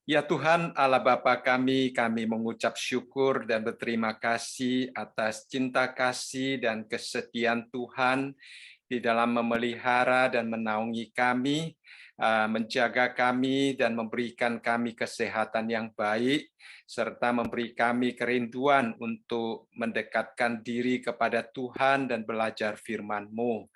Ya Tuhan Allah Bapa kami mengucap syukur dan berterima kasih atas cinta kasih dan kesetiaan Tuhan di dalam memelihara dan menaungi kami, menjaga kami dan memberikan kami kesehatan yang baik, serta memberi kami kerinduan untuk mendekatkan diri kepada Tuhan dan belajar firman-Mu.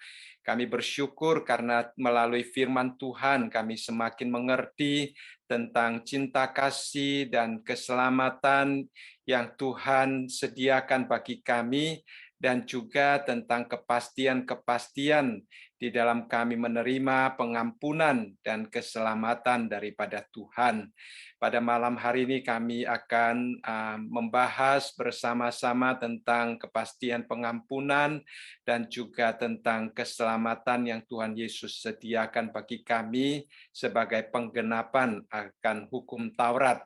Kami bersyukur karena melalui firman Tuhan kami semakin mengerti tentang cinta kasih dan keselamatan yang Tuhan sediakan bagi kami, dan juga tentang kepastian-kepastian di dalam kami menerima pengampunan dan keselamatan daripada Tuhan. Pada malam hari ini kami akan membahas bersama-sama tentang kepastian pengampunan dan juga tentang keselamatan yang Tuhan Yesus sediakan bagi kami sebagai penggenapan akan hukum Taurat.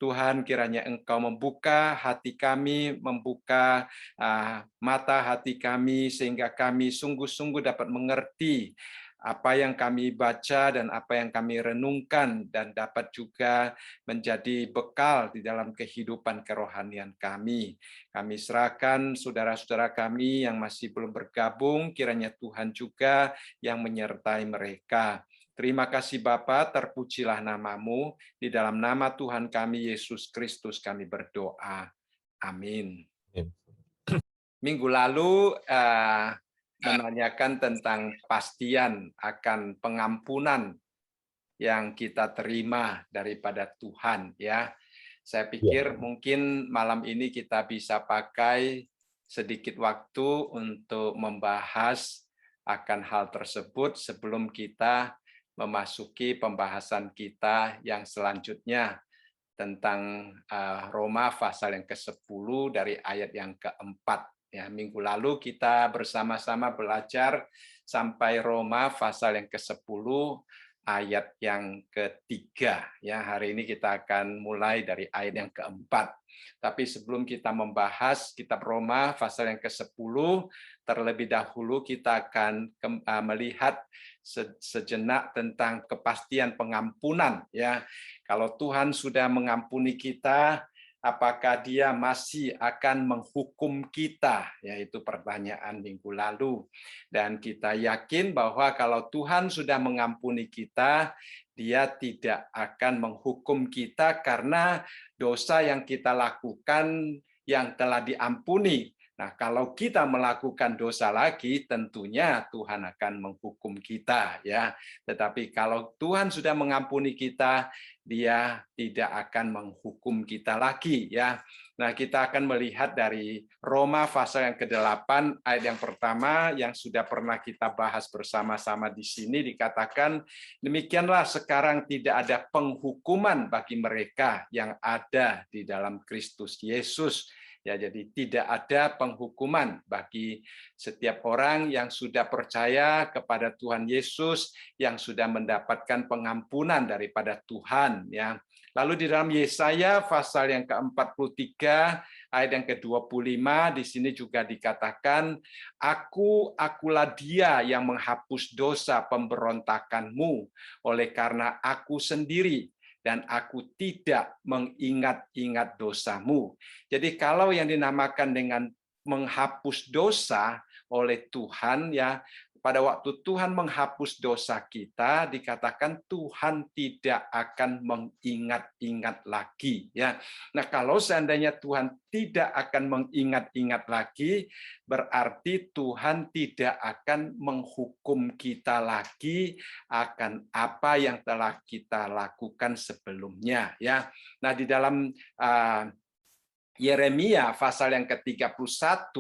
Tuhan, kiranya Engkau membuka hati kami, membuka mata hati kami, sehingga kami sungguh-sungguh dapat mengerti apa yang kami baca dan apa yang kami renungkan, dan dapat juga menjadi bekal di dalam kehidupan kerohanian kami. Kami serahkan saudara-saudara kami yang masih belum bergabung, kiranya Tuhan juga yang menyertai mereka. Terima kasih Bapa, terpujilah namamu, di dalam nama Tuhan kami Yesus Kristus kami berdoa. Amin. Minggu lalu menanyakan tentang kepastian akan pengampunan yang kita terima daripada Tuhan, ya. Saya pikir mungkin malam ini kita bisa pakai sedikit waktu untuk membahas akan hal tersebut sebelum kita memasuki pembahasan kita yang selanjutnya tentang Roma pasal yang ke-10 dari ayat yang keempat. Ya, minggu lalu kita bersama-sama belajar sampai Roma pasal yang ke-10 ayat yang ketiga. Ya, hari ini kita akan mulai dari ayat yang keempat. Tapi sebelum kita membahas kitab Roma pasal yang ke-10, terlebih dahulu kita akan melihat sejenak tentang kepastian pengampunan. Ya, kalau Tuhan sudah mengampuni kita, apakah Dia masih akan menghukum kita? Yaitu pertanyaan minggu lalu. Dan kita yakin bahwa kalau Tuhan sudah mengampuni kita, Dia tidak akan menghukum kita karena dosa yang kita lakukan yang telah diampuni. Nah, kalau kita melakukan dosa lagi, tentunya Tuhan akan menghukum kita, ya. Tetapi kalau Tuhan sudah mengampuni kita, Dia tidak akan menghukum kita lagi, ya. Nah, kita akan melihat dari Roma pasal yang ke-8 ayat yang pertama yang sudah pernah kita bahas bersama-sama di sini, dikatakan, demikianlah sekarang tidak ada penghukuman bagi mereka yang ada di dalam Kristus Yesus. Ya, jadi tidak ada penghukuman bagi setiap orang yang sudah percaya kepada Tuhan Yesus, yang sudah mendapatkan pengampunan daripada Tuhan. Ya. Lalu di dalam Yesaya pasal yang ke-43 ayat yang ke-25 di sini juga dikatakan, akulah Dia yang menghapus dosa pemberontakanmu, oleh karena Aku sendiri dan Aku tidak mengingat-ingat dosamu. Jadi kalau yang dinamakan dengan menghapus dosa oleh Tuhan, ya, pada waktu Tuhan menghapus dosa kita, dikatakan Tuhan tidak akan mengingat-ingat lagi, ya. Nah, kalau seandainya Tuhan tidak akan mengingat-ingat lagi, berarti Tuhan tidak akan menghukum kita lagi akan apa yang telah kita lakukan sebelumnya, ya. Nah, di dalam Yeremia pasal yang ke-31,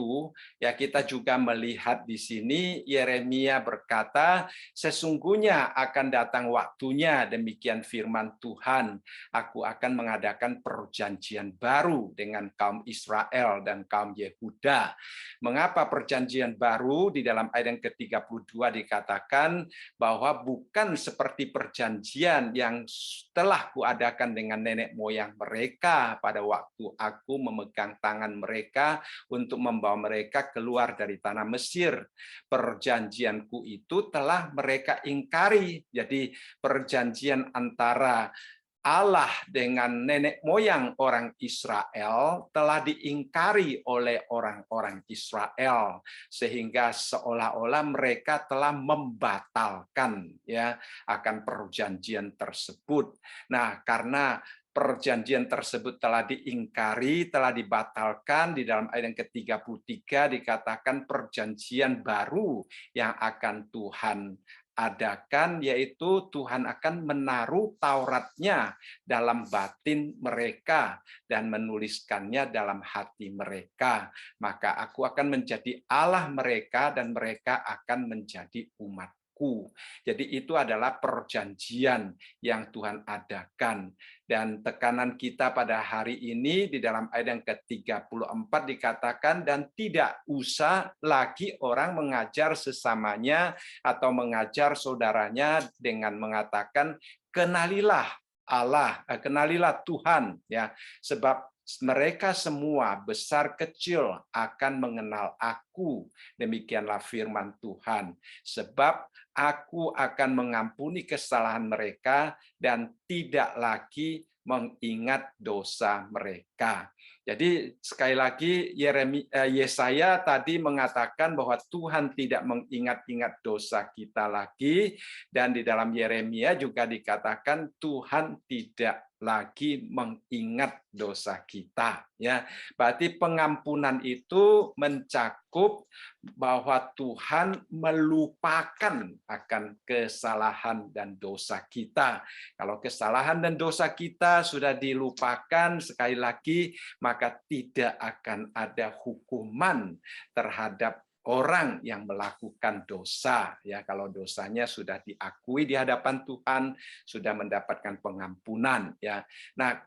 ya, kita juga melihat di sini Yeremia berkata, sesungguhnya akan datang waktunya, demikian firman Tuhan, Aku akan mengadakan perjanjian baru dengan kaum Israel dan kaum Yehuda. Mengapa perjanjian baru? Di dalam ayat yang ke-32 dikatakan bahwa bukan seperti perjanjian yang telah kuadakan dengan nenek moyang mereka pada waktu Aku memegang tangan mereka untuk membawa mereka keluar dari tanah Mesir. Perjanjianku itu telah mereka ingkari. Jadi perjanjian antara Allah dengan nenek moyang orang Israel telah diingkari oleh orang-orang Israel, sehingga seolah-olah mereka telah membatalkan ya akan perjanjian tersebut. Nah, karena perjanjian tersebut telah diingkari, telah dibatalkan, di dalam ayat yang ke-33 dikatakan perjanjian baru yang akan Tuhan adakan, yaitu Tuhan akan menaruh Tauratnya dalam batin mereka dan menuliskannya dalam hati mereka. Maka aku akan menjadi Allah mereka dan mereka akan menjadi umatku. Jadi itu adalah perjanjian yang Tuhan adakan. Dan tekanan kita pada hari ini di dalam ayat yang ke-34 dikatakan, dan tidak usah lagi orang mengajar sesamanya atau mengajar saudaranya dengan mengatakan kenalilah Allah, kenalilah Tuhan ya, sebab mereka semua besar kecil akan mengenal aku. Demikianlah firman Tuhan. Sebab aku akan mengampuni kesalahan mereka dan tidak lagi mengingat dosa mereka. Jadi sekali lagi Yesaya tadi mengatakan bahwa Tuhan tidak mengingat-ingat dosa kita lagi, dan di dalam Yeremia juga dikatakan Tuhan tidak lagi mengingat dosa kita ya. Berarti pengampunan itu mencakup bahwa Tuhan melupakan akan kesalahan dan dosa kita. Kalau kesalahan dan dosa kita sudah dilupakan, sekali lagi maka tidak akan ada hukuman terhadap orang yang melakukan dosa ya. Kalau dosanya sudah diakui di hadapan Tuhan, sudah mendapatkan pengampunan ya. Nah,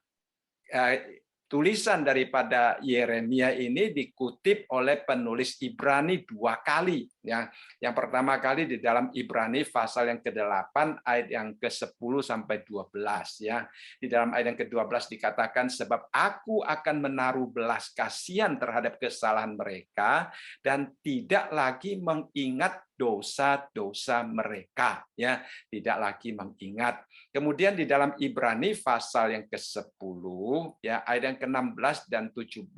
tulisan daripada Yeremia ini dikutip oleh penulis Ibrani 2 kali ya. Yang pertama kali di dalam Ibrani pasal yang ke-8 ayat yang ke-10 sampai 12 ya. Di dalam ayat yang ke-12 dikatakan, sebab aku akan menaruh belas kasihan terhadap kesalahan mereka dan tidak lagi mengingat dosa-dosa mereka ya, tidak lagi mengingat. Kemudian di dalam Ibrani pasal yang ke-10 ya, ayat yang ke-16 dan 17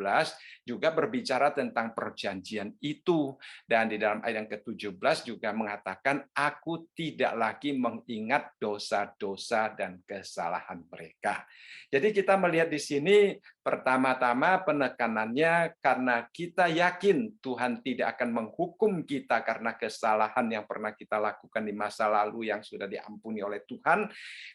juga berbicara tentang perjanjian itu, dan di dalam ayat yang ke-17 juga mengatakan aku tidak lagi mengingat dosa-dosa dan kesalahan mereka. Jadi kita melihat di sini pertama-tama penekanannya karena kita yakin Tuhan tidak akan menghukum kita karena kesalahan yang pernah kita lakukan di masa lalu yang sudah diampuni oleh Tuhan,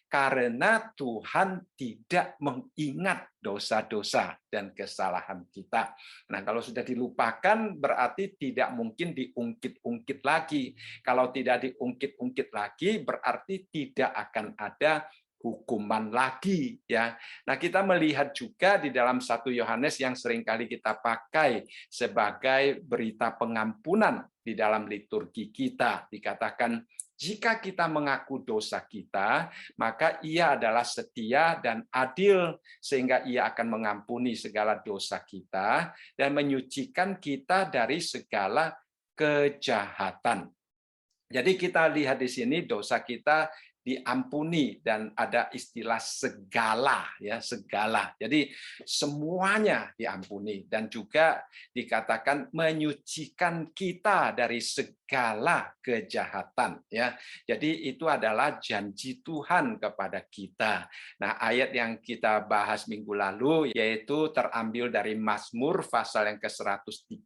karena Tuhan tidak mengingat dosa-dosa dan kesalahan kita. Nah, kalau sudah dilupakan berarti tidak mungkin diungkit-ungkit lagi. Kalau tidak diungkit-ungkit lagi berarti tidak akan ada hukuman lagi ya. Nah, kita melihat juga di dalam 1 Yohanes yang seringkali kita pakai sebagai berita pengampunan di dalam liturgi kita, dikatakan jika kita mengaku dosa kita, maka Ia adalah setia dan adil sehingga Ia akan mengampuni segala dosa kita dan menyucikan kita dari segala kejahatan. Jadi kita lihat di sini dosa kita diampuni dan ada istilah segala ya, segala. Jadi semuanya diampuni dan juga dikatakan menyucikan kita dari segala kejahatan ya. Jadi itu adalah janji Tuhan kepada kita. Nah, ayat yang kita bahas minggu lalu yaitu terambil dari Mazmur pasal yang ke-103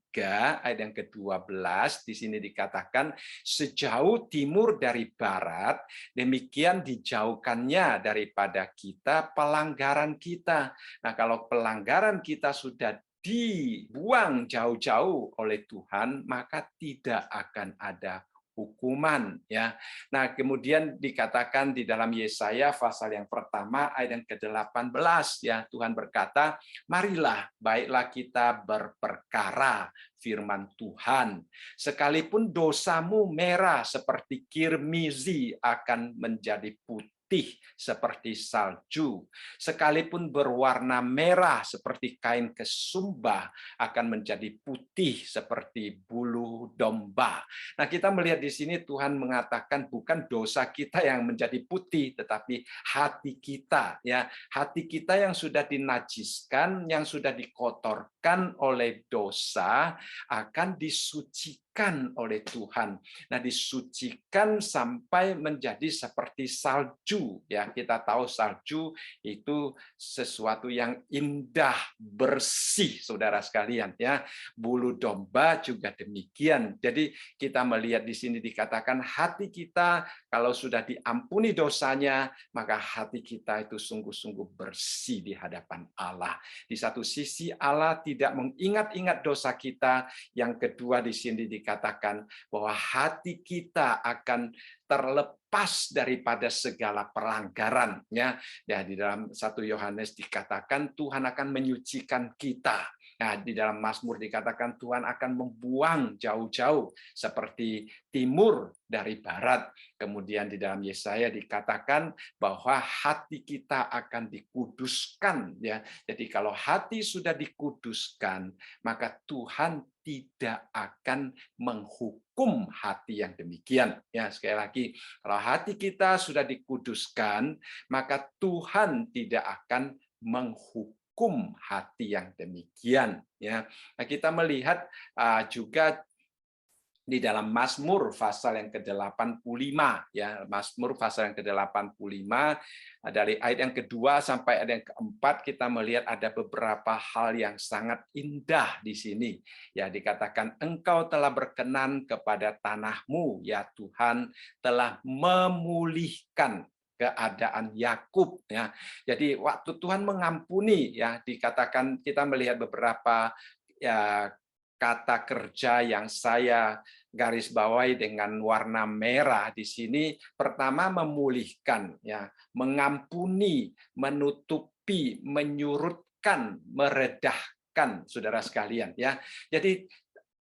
ayat yang ke-12. Di sini dikatakan sejauh timur dari barat demikian dijauhkannya daripada kita pelanggaran kita. Nah, kalau pelanggaran kita sudah dibuang jauh-jauh oleh Tuhan, maka tidak akan ada hukuman ya. Nah, kemudian dikatakan di dalam Yesaya pasal yang pertama ayat yang ke-18 ya, Tuhan berkata, "Marilah baiklah kita berperkara firman Tuhan. Sekalipun dosamu merah seperti kirmizi akan menjadi putih putih seperti salju, sekalipun berwarna merah seperti kain kesumba akan menjadi putih seperti bulu domba. Nah, kita melihat di sini Tuhan mengatakan bukan dosa kita yang menjadi putih, tetapi hati kita, ya, hati kita yang sudah dinajiskan, yang sudah dikotorkan oleh dosa akan disucikan oleh Tuhan. Nah, disucikan sampai menjadi seperti salju, ya. Kita tahu salju itu sesuatu yang indah, bersih, saudara sekalian, ya. Bulu domba juga demikian. Jadi kita melihat di sini dikatakan hati kita kalau sudah diampuni dosanya, maka hati kita itu sungguh-sungguh bersih di hadapan Allah. Di satu sisi Allah tidak mengingat-ingat dosa kita, yang kedua di sini dikatakan bahwa hati kita akan terlepas daripada segala pelanggaran, ya. Di dalam 1 Yohanes dikatakan Tuhan akan menyucikan kita. Nah, di dalam Mazmur dikatakan Tuhan akan membuang jauh-jauh seperti timur dari barat. Kemudian di dalam Yesaya dikatakan bahwa hati kita akan dikuduskan, ya. Jadi kalau hati sudah dikuduskan, maka Tuhan tidak akan menghukum hati yang demikian. Ya, sekali lagi, kalau hati kita sudah dikuduskan, maka Tuhan tidak akan menghukum hati yang demikian, ya. Nah, kita melihat juga di dalam Mazmur pasal yang ke-85, ya, Mazmur pasal yang ke-85 dari ayat yang kedua sampai ayat yang keempat kita melihat ada beberapa hal yang sangat indah di sini. Ya, dikatakan Engkau telah berkenan kepada tanahmu, ya Tuhan, telah memulihkan keadaan Yakub, ya. Jadi waktu Tuhan mengampuni, ya, dikatakan kita melihat beberapa, ya, kata kerja yang saya garis bawahi dengan warna merah di sini. Pertama, memulihkan, ya, mengampuni, menutupi, menyurutkan, meredahkan, saudara sekalian, ya. Jadi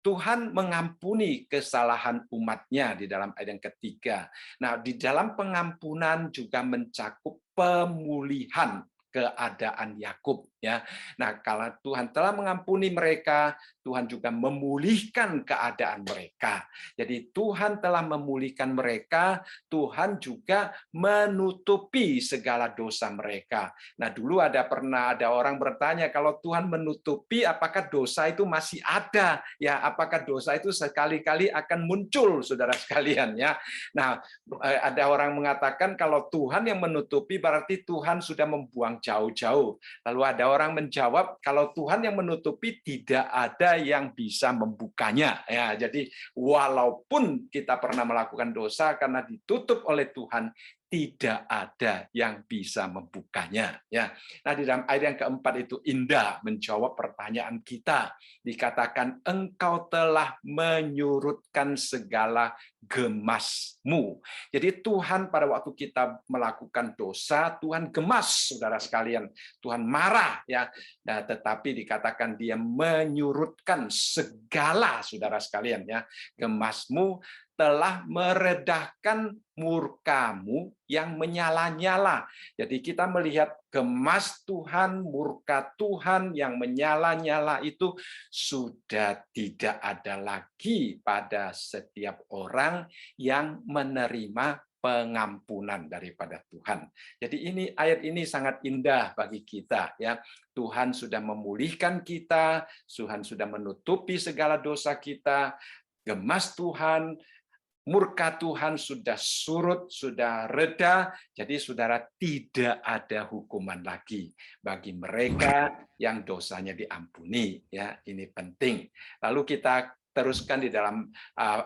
Tuhan mengampuni kesalahan umatnya di dalam ayat yang ketiga. Nah, di dalam pengampunan juga mencakup pemulihan keadaan Yakub, ya. Nah, kalau Tuhan telah mengampuni mereka, Tuhan juga memulihkan keadaan mereka. Jadi Tuhan telah memulihkan mereka, Tuhan juga menutupi segala dosa mereka. Nah, dulu pernah ada orang bertanya, kalau Tuhan menutupi, apakah dosa itu masih ada? Ya, apakah dosa itu sekali-kali akan muncul, saudara sekalian, ya. Nah, ada orang mengatakan kalau Tuhan yang menutupi berarti Tuhan sudah membuang jauh-jauh. Lalu ada orang menjawab kalau Tuhan yang menutupi tidak ada yang bisa membukanya. Ya, jadi walaupun kita pernah melakukan dosa karena ditutup oleh Tuhan, tidak ada yang bisa membukanya, ya. Nah, di dalam ayat yang keempat itu indah menjawab pertanyaan kita. Dikatakan Engkau telah menyurutkan segala gemasmu. Jadi Tuhan pada waktu kita melakukan dosa, Tuhan gemas, saudara sekalian. Tuhan marah, ya. Nah, tetapi dikatakan dia menyurutkan segala, saudara sekalian, ya. Gemasmu telah meredahkan murkamu yang menyala-nyala. Jadi kita melihat gemas Tuhan, murka Tuhan yang menyala-nyala itu sudah tidak ada lagi pada setiap orang yang menerima pengampunan daripada Tuhan. Jadi ayat ini sangat indah bagi kita, ya. Tuhan sudah memulihkan kita, Tuhan sudah menutupi segala dosa kita, gemas Tuhan, murka Tuhan sudah surut, sudah reda. Jadi saudara, tidak ada hukuman lagi bagi mereka yang dosanya diampuni, ya. Ini penting. Lalu kita teruskan di dalam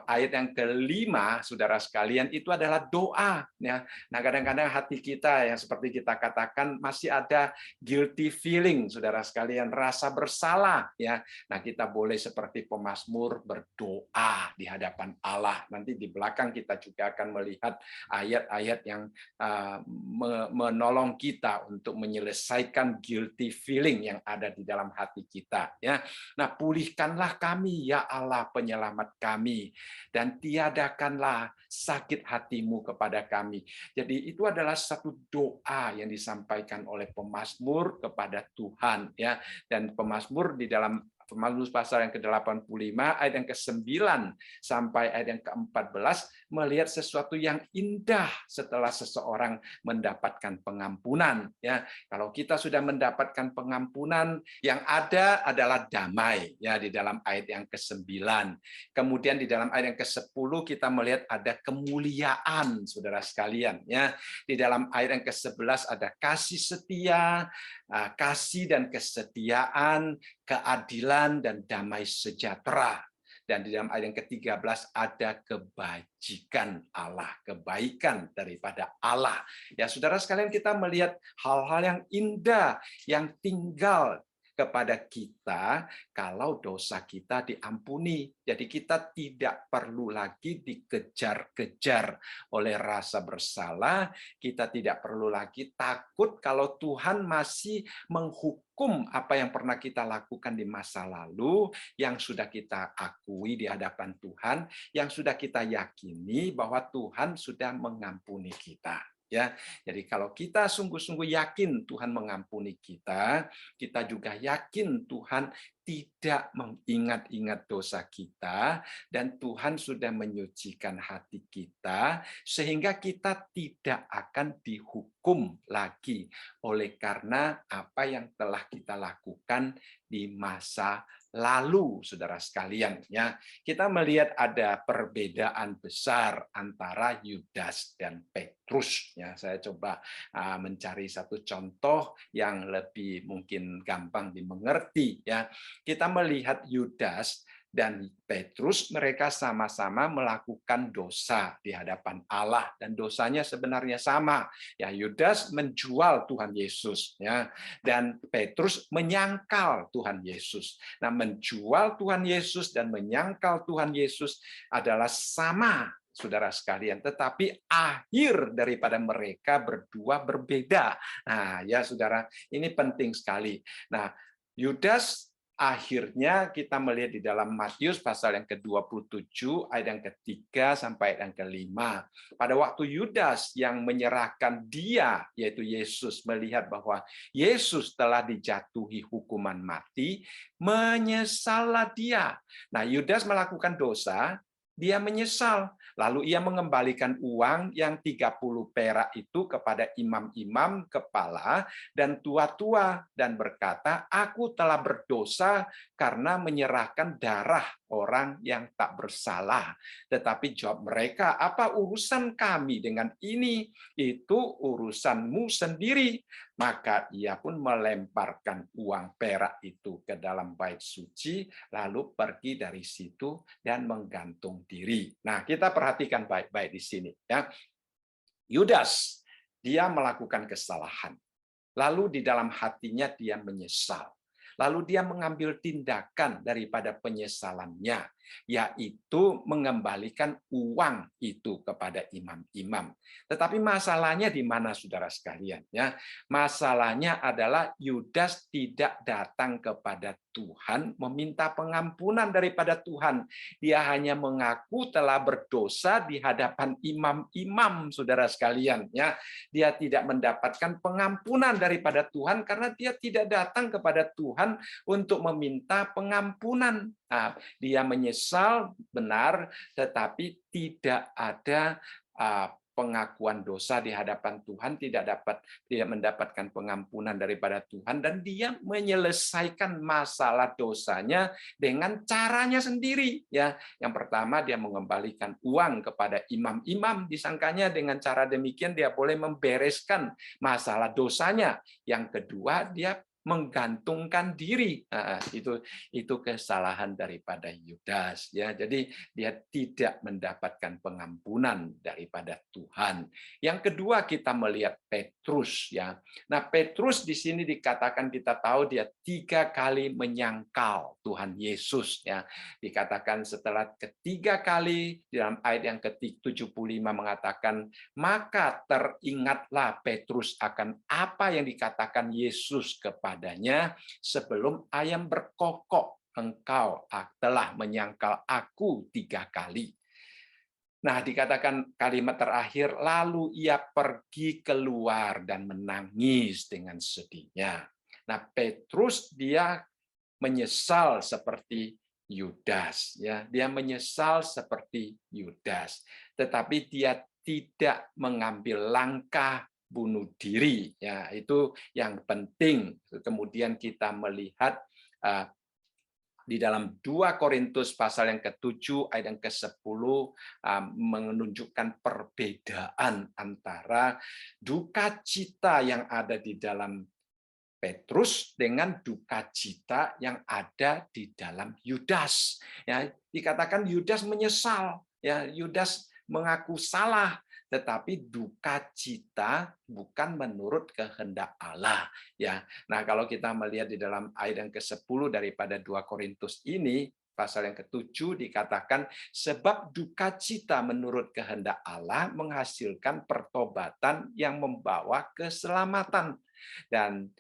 ayat yang kelima, saudara sekalian, itu adalah doa, ya. Nah, kadang-kadang hati kita yang seperti kita katakan masih ada guilty feeling, saudara sekalian, rasa bersalah, ya. Nah, kita boleh seperti pemazmur berdoa di hadapan Allah. Nanti di belakang kita juga akan melihat ayat-ayat yang menolong kita untuk menyelesaikan guilty feeling yang ada di dalam hati kita, ya. Nah, pulihkanlah kami, ya Allah, Allah penyelamat kami, dan tiadakanlah sakit hatimu kepada kami. Jadi itu adalah satu doa yang disampaikan oleh pemazmur kepada Tuhan, ya. Dan pemazmur di dalam Mazmur pasal yang ke-85 ayat yang ke-9 sampai ayat yang ke-14 melihat sesuatu yang indah setelah seseorang mendapatkan pengampunan, ya. Kalau kita sudah mendapatkan pengampunan, yang ada adalah damai, ya, di dalam ayat yang ke-9. Kemudian di dalam ayat yang ke-10 kita melihat ada kemuliaan, saudara sekalian, ya. Di dalam ayat yang ke-11 ada kasih setia, kasih dan kesetiaan, keadilan dan damai sejahtera. Dan di dalam ayat yang ke-13 ada kebajikan Allah, kebaikan daripada Allah. Ya, saudara sekalian, kita melihat hal-hal yang indah yang tinggal kepada kita kalau dosa kita diampuni. Jadi kita tidak perlu lagi dikejar-kejar oleh rasa bersalah, kita tidak perlu lagi takut kalau Tuhan masih menghukum apa yang pernah kita lakukan di masa lalu, yang sudah kita akui di hadapan Tuhan, yang sudah kita yakini bahwa Tuhan sudah mengampuni kita. Ya, jadi kalau kita sungguh-sungguh yakin Tuhan mengampuni kita, kita juga yakin Tuhan tidak mengingat-ingat dosa kita, dan Tuhan sudah menyucikan hati kita, sehingga kita tidak akan dihukum lagi oleh karena apa yang telah kita lakukan di masa lalu, saudara sekalian. Ya, kita melihat ada perbedaan besar antara Yudas dan Petrus. Ya, saya coba mencari satu contoh yang lebih mungkin gampang dimengerti. Ya, kita melihat Yudas dan Petrus, mereka sama-sama melakukan dosa di hadapan Allah, dan dosanya sebenarnya sama. Ya, Yudas menjual Tuhan Yesus, ya, dan Petrus menyangkal Tuhan Yesus. Nah, menjual Tuhan Yesus dan menyangkal Tuhan Yesus adalah sama, saudara sekalian, tetapi akhir daripada mereka berdua berbeda. Nah, ya saudara, ini penting sekali. Nah, Yudas akhirnya kita melihat di dalam Matius pasal yang ke-27 ayat yang ketiga sampai ayat yang kelima. Pada waktu Yudas yang menyerahkan dia, yaitu Yesus, melihat bahwa Yesus telah dijatuhi hukuman mati, menyesallah dia. Nah, Yudas melakukan dosa, dia menyesal. Lalu ia mengembalikan uang yang 30 perak itu kepada imam-imam kepala dan tua-tua dan berkata, "Aku telah berdosa karena menyerahkan darah orang yang tak bersalah." Tetapi jawab mereka, "Apa urusan kami dengan ini? Itu urusanmu sendiri." Maka ia pun melemparkan uang perak itu ke dalam bait suci, lalu pergi dari situ dan menggantung diri. Nah, kita perhatikan baik-baik di sini, ya. Yudas, dia melakukan kesalahan. Lalu di dalam hatinya dia menyesal. Lalu dia mengambil tindakan daripada penyesalannya, yaitu mengembalikan uang itu kepada imam-imam. Tetapi masalahnya di mana, saudara sekalian? Ya, masalahnya adalah Yudas tidak datang kepada Tuhan meminta pengampunan daripada Tuhan. Dia hanya mengaku telah berdosa di hadapan imam-imam, saudara sekalian. Ya, dia tidak mendapatkan pengampunan daripada Tuhan karena dia tidak datang kepada Tuhan untuk meminta pengampunan. Nah, dia menyesal benar, tetapi tidak ada pengakuan dosa di hadapan Tuhan, tidak mendapatkan pengampunan daripada Tuhan, dan dia menyelesaikan masalah dosanya dengan caranya sendiri. Ya, yang pertama dia mengembalikan uang kepada imam-imam, disangkanya dengan cara demikian dia boleh membereskan masalah dosanya. Yang kedua, dia menggantungkan diri. Nah, itu kesalahan daripada Yudas, ya. Jadi dia tidak mendapatkan pengampunan daripada Tuhan. Yang kedua, kita melihat Petrus, ya. Nah, Petrus di sini dikatakan, kita tahu dia 3 kali menyangkal Tuhan Yesus, ya. Dikatakan setelah ketiga kali, dalam ayat yang ke-75 mengatakan, maka teringatlah Petrus akan apa yang dikatakan Yesus kepadanya sebelum ayam berkokok. engkau telah menyangkal aku 3 kali. Nah, dikatakan kalimat terakhir, lalu ia pergi keluar dan menangis dengan sedihnya. Nah, Petrus dia menyesal seperti Yudas, ya. Dia menyesal seperti Yudas, tetapi dia tidak mengambil langkah bunuh diri, ya. Itu yang penting. Kemudian kita melihat di dalam 2 Korintus pasal yang ke-7 ayat yang ke-10 menunjukkan perbedaan antara duka cita yang ada di dalam Petrus dengan duka cita yang ada di dalam Yudas. Ya, dikatakan Yudas menyesal, ya, Yudas mengaku salah, tetapi duka cita bukan menurut kehendak Allah, ya. Nah, kalau kita melihat di dalam ayat yang ke-10 daripada 2 Korintus ini, pasal yang ke-7 dikatakan sebab duka cita menurut kehendak Allah menghasilkan pertobatan yang membawa keselamatan dan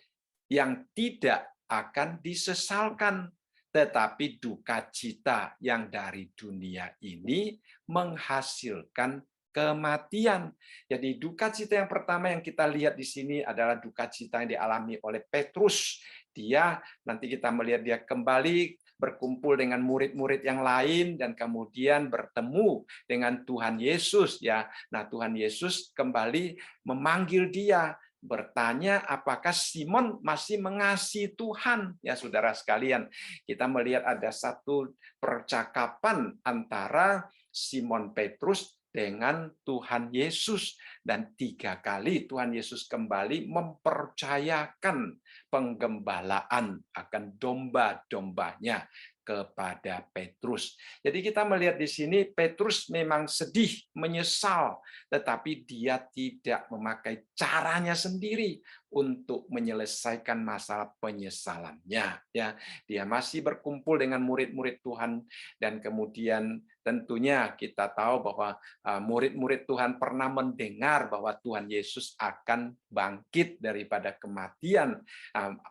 yang tidak akan disesalkan, tetapi duka cita yang dari dunia ini menghasilkan kematian. Jadi duka cita yang pertama yang kita lihat di sini adalah duka cita yang dialami oleh Petrus. Dia nanti kita melihat dia kembali berkumpul dengan murid-murid yang lain dan kemudian bertemu dengan Tuhan Yesus, ya. Nah, Tuhan Yesus kembali memanggil dia, bertanya apakah Simon masih mengasihi Tuhan. Ya, saudara sekalian, kita melihat ada satu percakapan antara Simon Petrus dengan Tuhan Yesus, dan 3 kali Tuhan Yesus kembali mempercayakan penggembalaan akan domba-dombanya kepada Petrus. Jadi kita melihat di sini Petrus memang sedih, menyesal, tetapi dia tidak memakai caranya sendiri untuk menyelesaikan masalah penyesalannya. Ya, dia masih berkumpul dengan murid-murid Tuhan, dan kemudian tentunya kita tahu bahwa murid-murid Tuhan pernah mendengar bahwa Tuhan Yesus akan bangkit daripada kematian,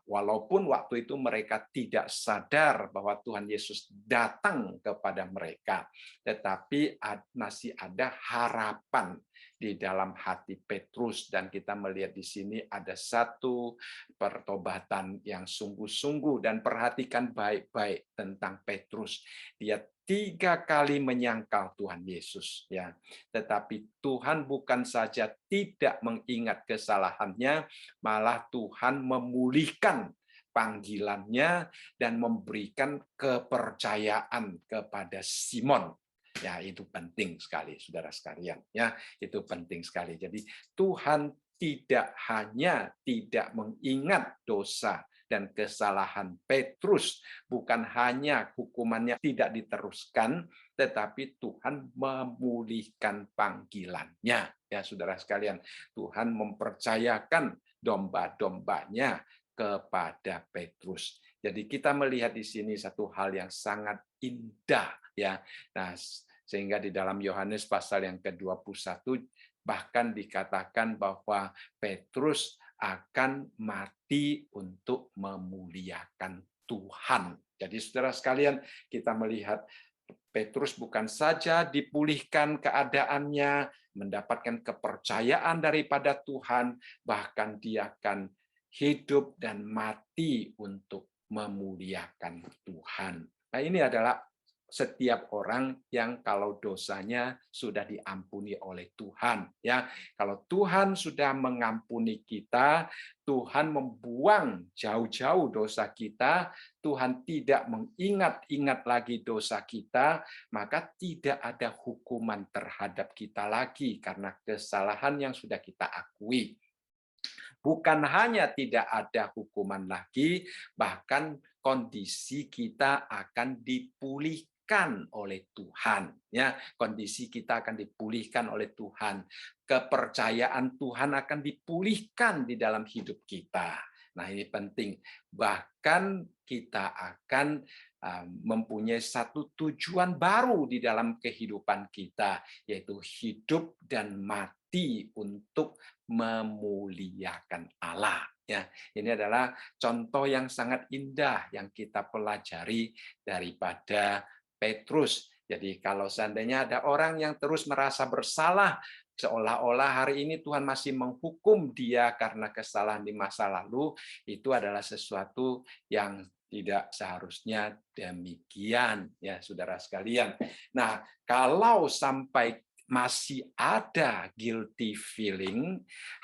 walaupun waktu itu mereka tidak sadar bahwa Tuhan Yesus datang kepada mereka, tetapi masih ada harapan di dalam hati Petrus, dan kita melihat di sini ada satu pertobatan yang sungguh-sungguh. Dan perhatikan baik-baik tentang Petrus, dia 3 kali menyangkal Tuhan Yesus, ya. Tetapi Tuhan bukan saja tidak mengingat kesalahannya, malah Tuhan memulihkan panggilannya dan memberikan kepercayaan kepada Simon. Ya, itu penting sekali, saudara sekalian. Ya, itu penting sekali. Jadi Tuhan tidak hanya tidak mengingat dosa dan kesalahan Petrus, bukan hanya hukumannya tidak diteruskan, tetapi Tuhan memulihkan panggilannya. Ya, saudara sekalian, Tuhan mempercayakan domba-dombanya kepada Petrus. Jadi kita melihat di sini satu hal yang sangat indah, ya. Nah, sehingga di dalam Yohanes pasal yang ke-21 bahkan dikatakan bahwa Petrus akan mati untuk memuliakan Tuhan. Jadi saudara sekalian, kita melihat Petrus bukan saja dipulihkan keadaannya, mendapatkan kepercayaan daripada Tuhan, bahkan dia akan hidup dan mati untuk memuliakan Tuhan. Nah, ini adalah setiap orang yang kalau dosanya sudah diampuni oleh Tuhan, ya. Kalau Tuhan sudah mengampuni kita, Tuhan membuang jauh-jauh dosa kita, Tuhan tidak mengingat-ingat lagi dosa kita, maka tidak ada hukuman terhadap kita lagi karena kesalahan yang sudah kita akui. Bukan hanya tidak ada hukuman lagi, bahkan kondisi kita akan dipulihkan oleh Tuhan. Ya, kondisi kita akan dipulihkan oleh Tuhan. Kepercayaan Tuhan akan dipulihkan di dalam hidup kita. Nah, ini penting. Bahkan kita akan mempunyai satu tujuan baru di dalam kehidupan kita, yaitu hidup dan mati untuk memuliakan Allah. Ya, ini adalah contoh yang sangat indah yang kita pelajari daripada Petrus. Jadi kalau seandainya ada orang yang terus merasa bersalah, seolah-olah hari ini Tuhan masih menghukum dia karena kesalahan di masa lalu, itu adalah sesuatu yang tidak seharusnya demikian, ya saudara sekalian. Nah, kalau sampai masih ada guilty feeling,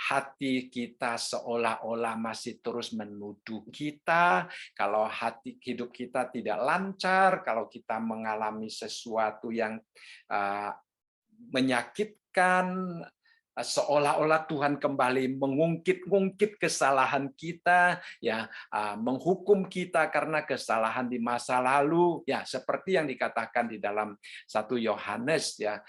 hati kita seolah-olah masih terus menuduh kita, kalau hati hidup kita tidak lancar, kalau kita mengalami sesuatu yang menyakitkan, seolah-olah Tuhan kembali mengungkit-ungkit kesalahan kita, ya, menghukum kita karena kesalahan di masa lalu, ya, seperti yang dikatakan di dalam 1 Yohanes, ya.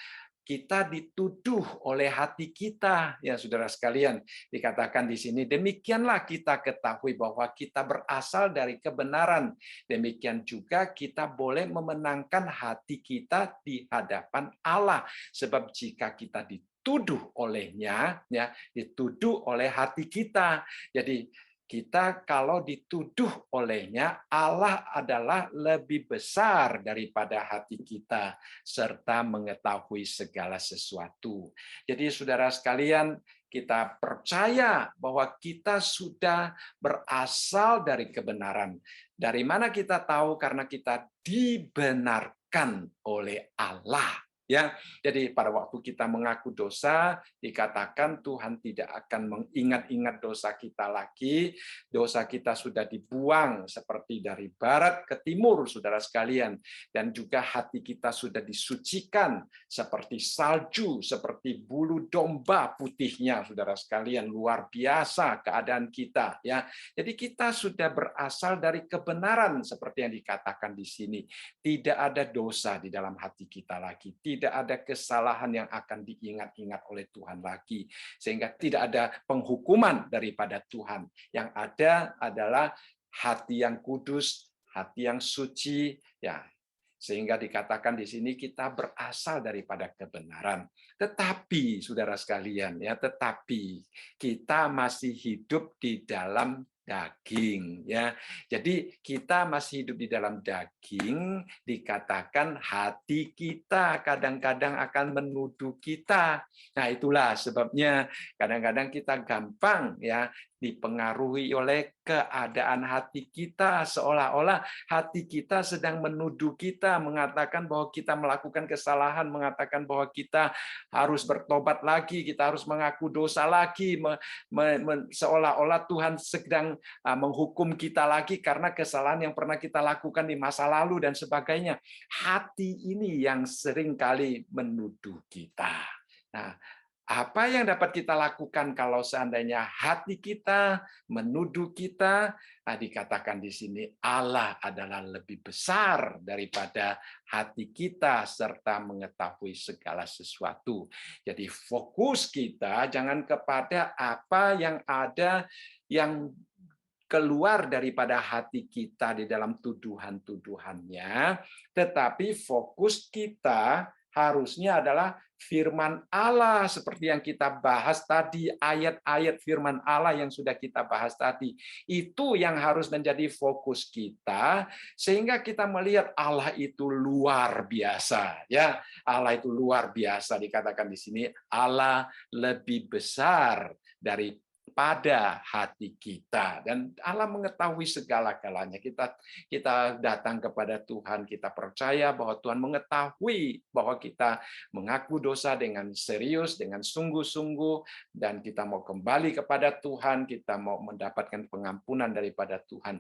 Kita dituduh oleh hati kita, ya saudara sekalian. Dikatakan di sini, demikianlah kita ketahui bahwa kita berasal dari kebenaran. Demikian juga kita boleh memenangkan hati kita di hadapan Allah. Sebab jika kita dituduh olehnya, ya, dituduh oleh hati kita. Jadi kita kalau dituduh olehnya, Allah adalah lebih besar daripada hati kita, serta mengetahui segala sesuatu. Jadi saudara sekalian, kita percaya bahwa kita sudah berasal dari kebenaran. Dari mana kita tahu? Karena kita dibenarkan oleh Allah. Ya, jadi pada waktu kita mengaku dosa, dikatakan Tuhan tidak akan mengingat-ingat dosa kita lagi. Dosa kita sudah dibuang seperti dari barat ke timur, saudara sekalian. Dan juga hati kita sudah disucikan seperti salju, seperti bulu domba putihnya, saudara sekalian. Luar biasa keadaan kita, ya. Jadi kita sudah berasal dari kebenaran seperti yang dikatakan di sini. Tidak ada dosa di dalam hati kita lagi. Tidak ada kesalahan yang akan diingat-ingat oleh Tuhan lagi. Sehingga tidak ada penghukuman daripada Tuhan. Yang ada adalah hati yang kudus, hati yang suci, ya. Sehingga dikatakan di sini kita berasal daripada kebenaran. Tetapi saudara sekalian, ya, tetapi kita masih hidup di dalam daging, ya. Jadi kita masih hidup di dalam daging, dikatakan hati kita kadang-kadang akan menuduh kita. Nah, itulah sebabnya kadang-kadang kita gampang, ya, dipengaruhi oleh keadaan hati kita, seolah-olah hati kita sedang menuduh kita, mengatakan bahwa kita melakukan kesalahan, mengatakan bahwa kita harus bertobat lagi, kita harus mengaku dosa lagi, seolah-olah Tuhan sedang menghukum kita lagi karena kesalahan yang pernah kita lakukan di masa lalu dan sebagainya. Hati ini yang seringkali menuduh kita. Nah, apa yang dapat kita lakukan kalau seandainya hati kita menuduh kita? Nah, dikatakan di sini Allah adalah lebih besar daripada hati kita serta mengetahui segala sesuatu. Jadi fokus kita jangan kepada apa yang ada yang keluar daripada hati kita di dalam tuduhan-tuduhannya, tetapi fokus kita harusnya adalah firman Allah seperti yang kita bahas tadi, ayat-ayat firman Allah yang sudah kita bahas tadi. Itu yang harus menjadi fokus kita sehingga kita melihat Allah itu luar biasa, ya. Allah itu luar biasa, dikatakan di sini Allah lebih besar daripada hati kita, dan Allah mengetahui segala-galanya. Kita datang kepada Tuhan, kita percaya bahwa Tuhan mengetahui bahwa kita mengaku dosa dengan serius, dengan sungguh-sungguh, dan kita mau kembali kepada Tuhan, kita mau mendapatkan pengampunan daripada Tuhan.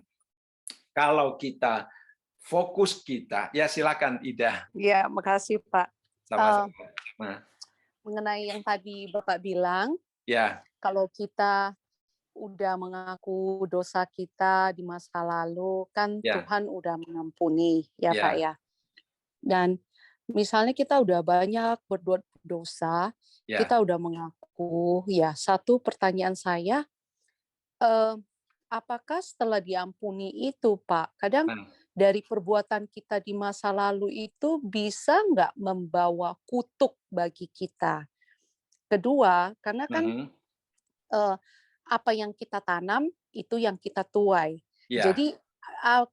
Kalau kita fokus kita, ya silakan Ida. Ya, makasih Pak. Sama-sama. Mengenai yang tadi Bapak bilang, Ya, kalau kita udah mengaku dosa kita di masa lalu, kan ya, Tuhan udah mengampuni, ya Pak ya, ya. Dan misalnya kita udah banyak berbuat dosa, ya. kita udah mengaku, ya satu pertanyaan saya, apakah setelah diampuni itu Pak, kadang Nah, dari perbuatan kita di masa lalu itu bisa nggak membawa kutuk bagi kita? Kedua, karena kan mhm, apa yang kita tanam itu yang kita tuai. Ya, Jadi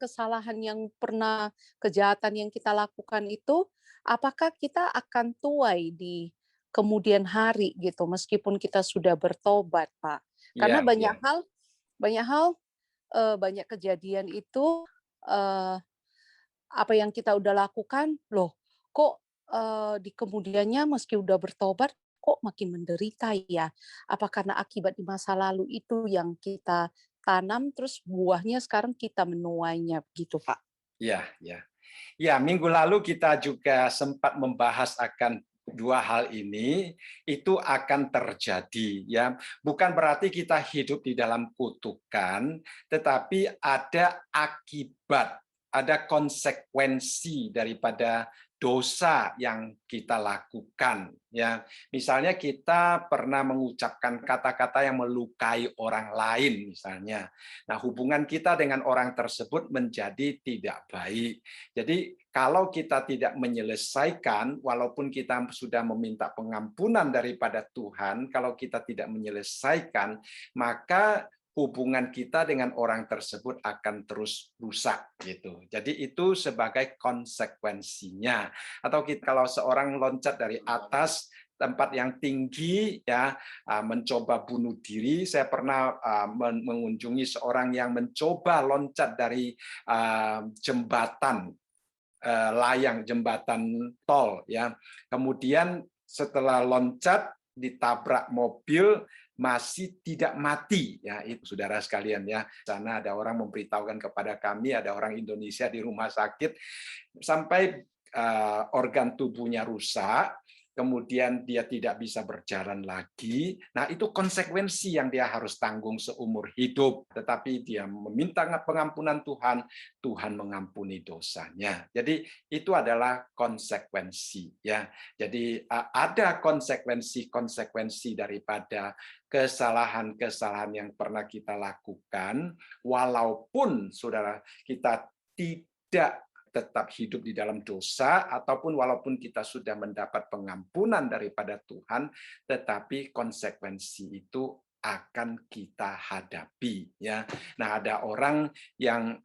kesalahan yang pernah kejahatan yang kita lakukan itu, apakah kita akan tuai di kemudian hari gitu, meskipun kita sudah bertobat, Pak. Karena ya, ya. banyak hal, banyak kejadian itu, eee, apa yang kita udah lakukan, loh kok, di kemudiannya meski udah bertobat, kok makin menderita ya? Apa karena akibat di masa lalu itu yang kita tanam, terus buahnya sekarang kita menuainya, gitu, Pak? Ya, ya. Ya, minggu lalu kita juga sempat membahas akan dua hal ini, itu akan terjadi ya. Bukan berarti kita hidup di dalam kutukan, tetapi ada akibat, ada konsekuensi daripada dosa yang kita lakukan ya. Misalnya kita pernah mengucapkan kata-kata yang melukai orang lain misalnya. Nah, hubungan kita dengan orang tersebut menjadi tidak baik. Jadi kalau kita tidak menyelesaikan, walaupun kita sudah meminta pengampunan daripada Tuhan, kalau kita tidak menyelesaikan, maka hubungan kita dengan orang tersebut akan terus rusak gitu. Jadi itu sebagai konsekuensinya. Atau kalau seorang loncat dari atas tempat yang tinggi ya, mencoba bunuh diri. Saya pernah mengunjungi seorang yang mencoba loncat dari jembatan layang, jembatan tol ya. Kemudian setelah loncat ditabrak mobil, masih tidak mati ya, itu saudara sekalian ya. Sana ada orang memberitahukan kepada kami, ada orang Indonesia di rumah sakit sampai organ tubuhnya rusak, kemudian dia tidak bisa berjalan lagi. Nah, itu konsekuensi yang dia harus tanggung seumur hidup. Tetapi dia meminta pengampunan Tuhan, Tuhan mengampuni dosanya. Jadi itu adalah konsekuensi ya. Jadi ada konsekuensi daripada kesalahan-kesalahan yang pernah kita lakukan, walaupun saudara kita tidak tetap hidup di dalam dosa, ataupun walaupun kita sudah mendapat pengampunan daripada Tuhan, tetapi konsekuensi itu akan kita hadapi ya. Nah, ada orang yang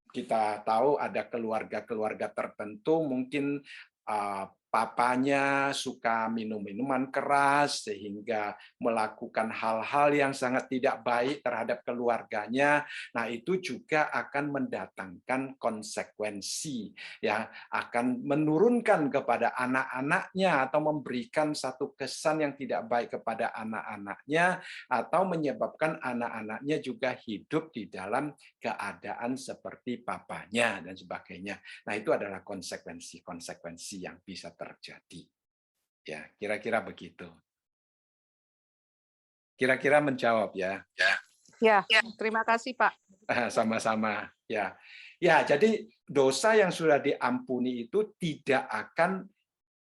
kita tahu ada keluarga-keluarga tertentu mungkin papanya suka minum minuman keras sehingga melakukan hal-hal yang sangat tidak baik terhadap keluarganya. Nah, itu juga akan mendatangkan konsekuensi ya, akan menurunkan kepada anak-anaknya atau memberikan satu kesan yang tidak baik kepada anak-anaknya, atau menyebabkan anak-anaknya juga hidup di dalam keadaan seperti papanya dan sebagainya. Nah, itu adalah konsekuensi-konsekuensi yang bisa terjadi. Ya, kira-kira begitu. Kira-kira menjawab ya. Ya, terima kasih, Pak. Sama-sama. Ya. Ya, jadi dosa yang sudah diampuni itu tidak akan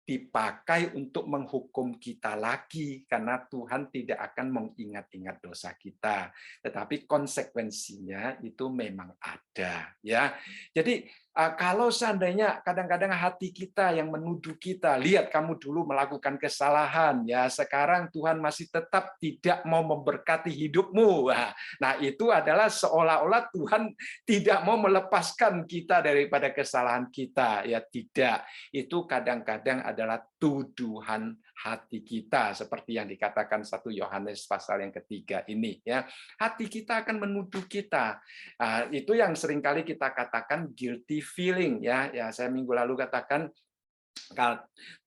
dipakai untuk menghukum kita lagi, karena Tuhan tidak akan mengingat-ingat dosa kita, tetapi konsekuensinya itu memang ada ya. Jadi kalau seandainya kadang-kadang hati kita yang menuduh kita, lihat kamu dulu melakukan kesalahan ya, sekarang Tuhan masih tetap tidak mau memberkati hidupmu. Nah, itu adalah seolah-olah Tuhan tidak mau melepaskan kita daripada kesalahan kita ya. Tidak, itu kadang-kadang adalah tuduhan hati kita, seperti yang dikatakan 1 Yohanes pasal yang ketiga ini ya. Hati kita akan menuduh kita. Itu yang seringkali kita katakan guilty feeling ya. Ya, saya minggu lalu katakan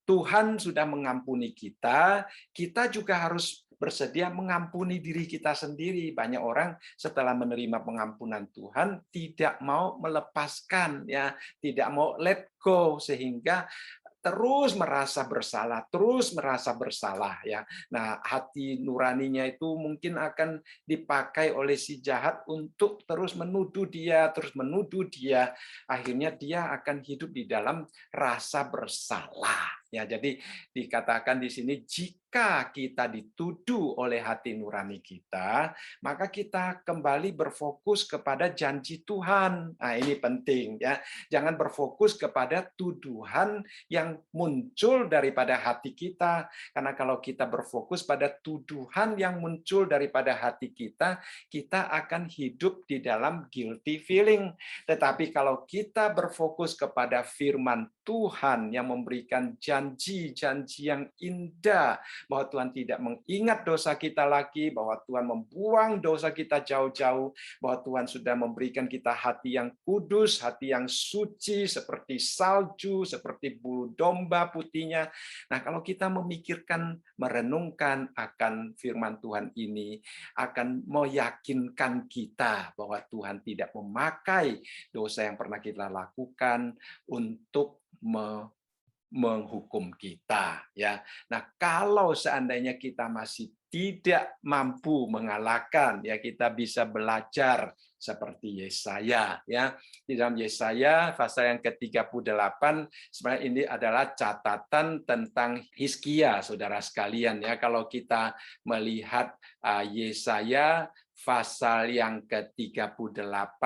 Tuhan sudah mengampuni kita, kita juga harus bersedia mengampuni diri kita sendiri. Banyak orang setelah menerima pengampunan Tuhan tidak mau melepaskan ya, tidak mau let go, sehingga terus merasa bersalah ya. Nah, hati nuraninya itu mungkin akan dipakai oleh si jahat untuk terus menuduh dia. Akhirnya dia akan hidup di dalam rasa bersalah. Ya, jadi dikatakan di sini ketika kita dituduh oleh hati nurani kita, maka kita kembali berfokus kepada janji Tuhan. Nah, ini penting ya. Jangan berfokus kepada tuduhan yang muncul daripada hati kita. Karena kalau kita berfokus pada tuduhan yang muncul daripada hati kita, kita akan hidup di dalam guilty feeling. Tetapi kalau kita berfokus kepada firman Tuhan yang memberikan janji-janji yang indah, bahwa Tuhan tidak mengingat dosa kita lagi, bahwa Tuhan membuang dosa kita jauh-jauh, bahwa Tuhan sudah memberikan kita hati yang kudus, hati yang suci, seperti salju, seperti bulu domba putihnya. Nah, kalau kita memikirkan, merenungkan akan firman Tuhan ini, akan meyakinkan kita bahwa Tuhan tidak memakai dosa yang pernah kita lakukan untuk menghukum kita, ya. Nah, kalau seandainya kita masih tidak mampu mengalahkan, ya, kita bisa belajar seperti Yesaya, ya. Di dalam Yesaya pasal yang ke-38 sebenarnya ini adalah catatan tentang Hizkia, saudara sekalian, ya. Kalau kita melihat Yesaya pasal yang ke-38,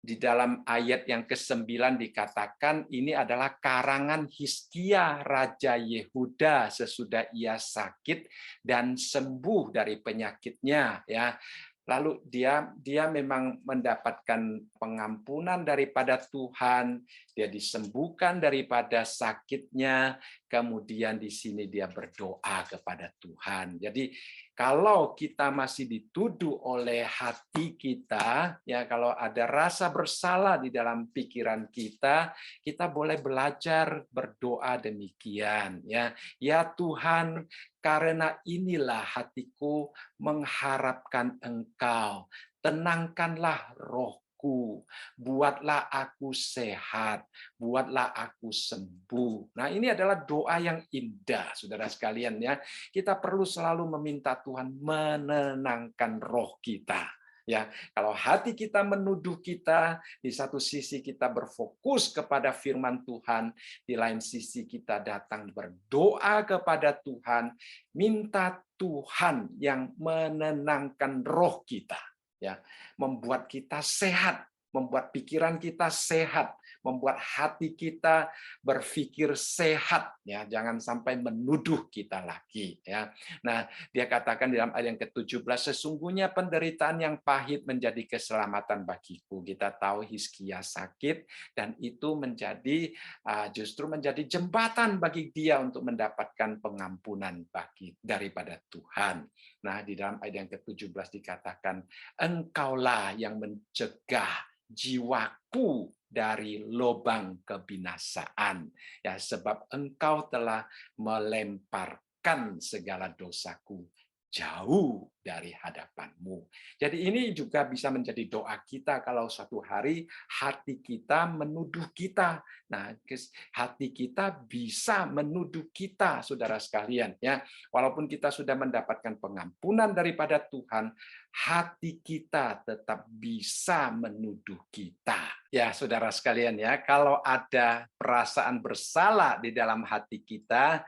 di dalam ayat yang ke-9 dikatakan ini adalah karangan Hizkia Raja Yehuda sesudah ia sakit dan sembuh dari penyakitnya, ya. Lalu dia memang mendapatkan pengampunan daripada Tuhan, dia disembuhkan daripada sakitnya, kemudian di sini dia berdoa kepada Tuhan. Jadi kalau kita masih dituduh oleh hati kita, ya, kalau ada rasa bersalah di dalam pikiran kita, kita boleh belajar berdoa demikian, ya. Ya Tuhan, karena inilah hatiku mengharapkan Engkau, tenangkanlah rohku, buatlah aku sehat, buatlah aku sembuh. Nah, ini adalah doa yang indah, saudara sekalian, ya. Kita perlu selalu meminta Tuhan menenangkan roh kita. Ya, kalau hati kita menuduh kita, di satu sisi kita berfokus kepada firman Tuhan, di lain sisi kita datang berdoa kepada Tuhan, minta Tuhan yang menenangkan roh kita, ya, membuat kita sehat, membuat pikiran kita sehat, membuat hati kita berpikir sehat, ya, jangan sampai menuduh kita lagi, ya. Nah, dia katakan di dalam ayat yang ke-17, sesungguhnya penderitaan yang pahit menjadi keselamatan bagiku. Kita tahu Hizkia sakit dan itu justru menjadi jembatan bagi dia untuk mendapatkan pengampunan daripada Tuhan. Nah, di dalam ayat yang ke-17 dikatakan, Engkaulah yang mencegah jiwaku dari lubang kebinasaan, ya, sebab Engkau telah melemparkan segala dosaku jauh dari hadapan-Mu. Jadi ini juga bisa menjadi doa kita kalau suatu hari hati kita menuduh kita. Nah, hati kita bisa menuduh kita, saudara sekalian, ya. Walaupun kita sudah mendapatkan pengampunan daripada Tuhan, hati kita tetap bisa menuduh kita. Ya, saudara sekalian, ya, kalau ada perasaan bersalah di dalam hati kita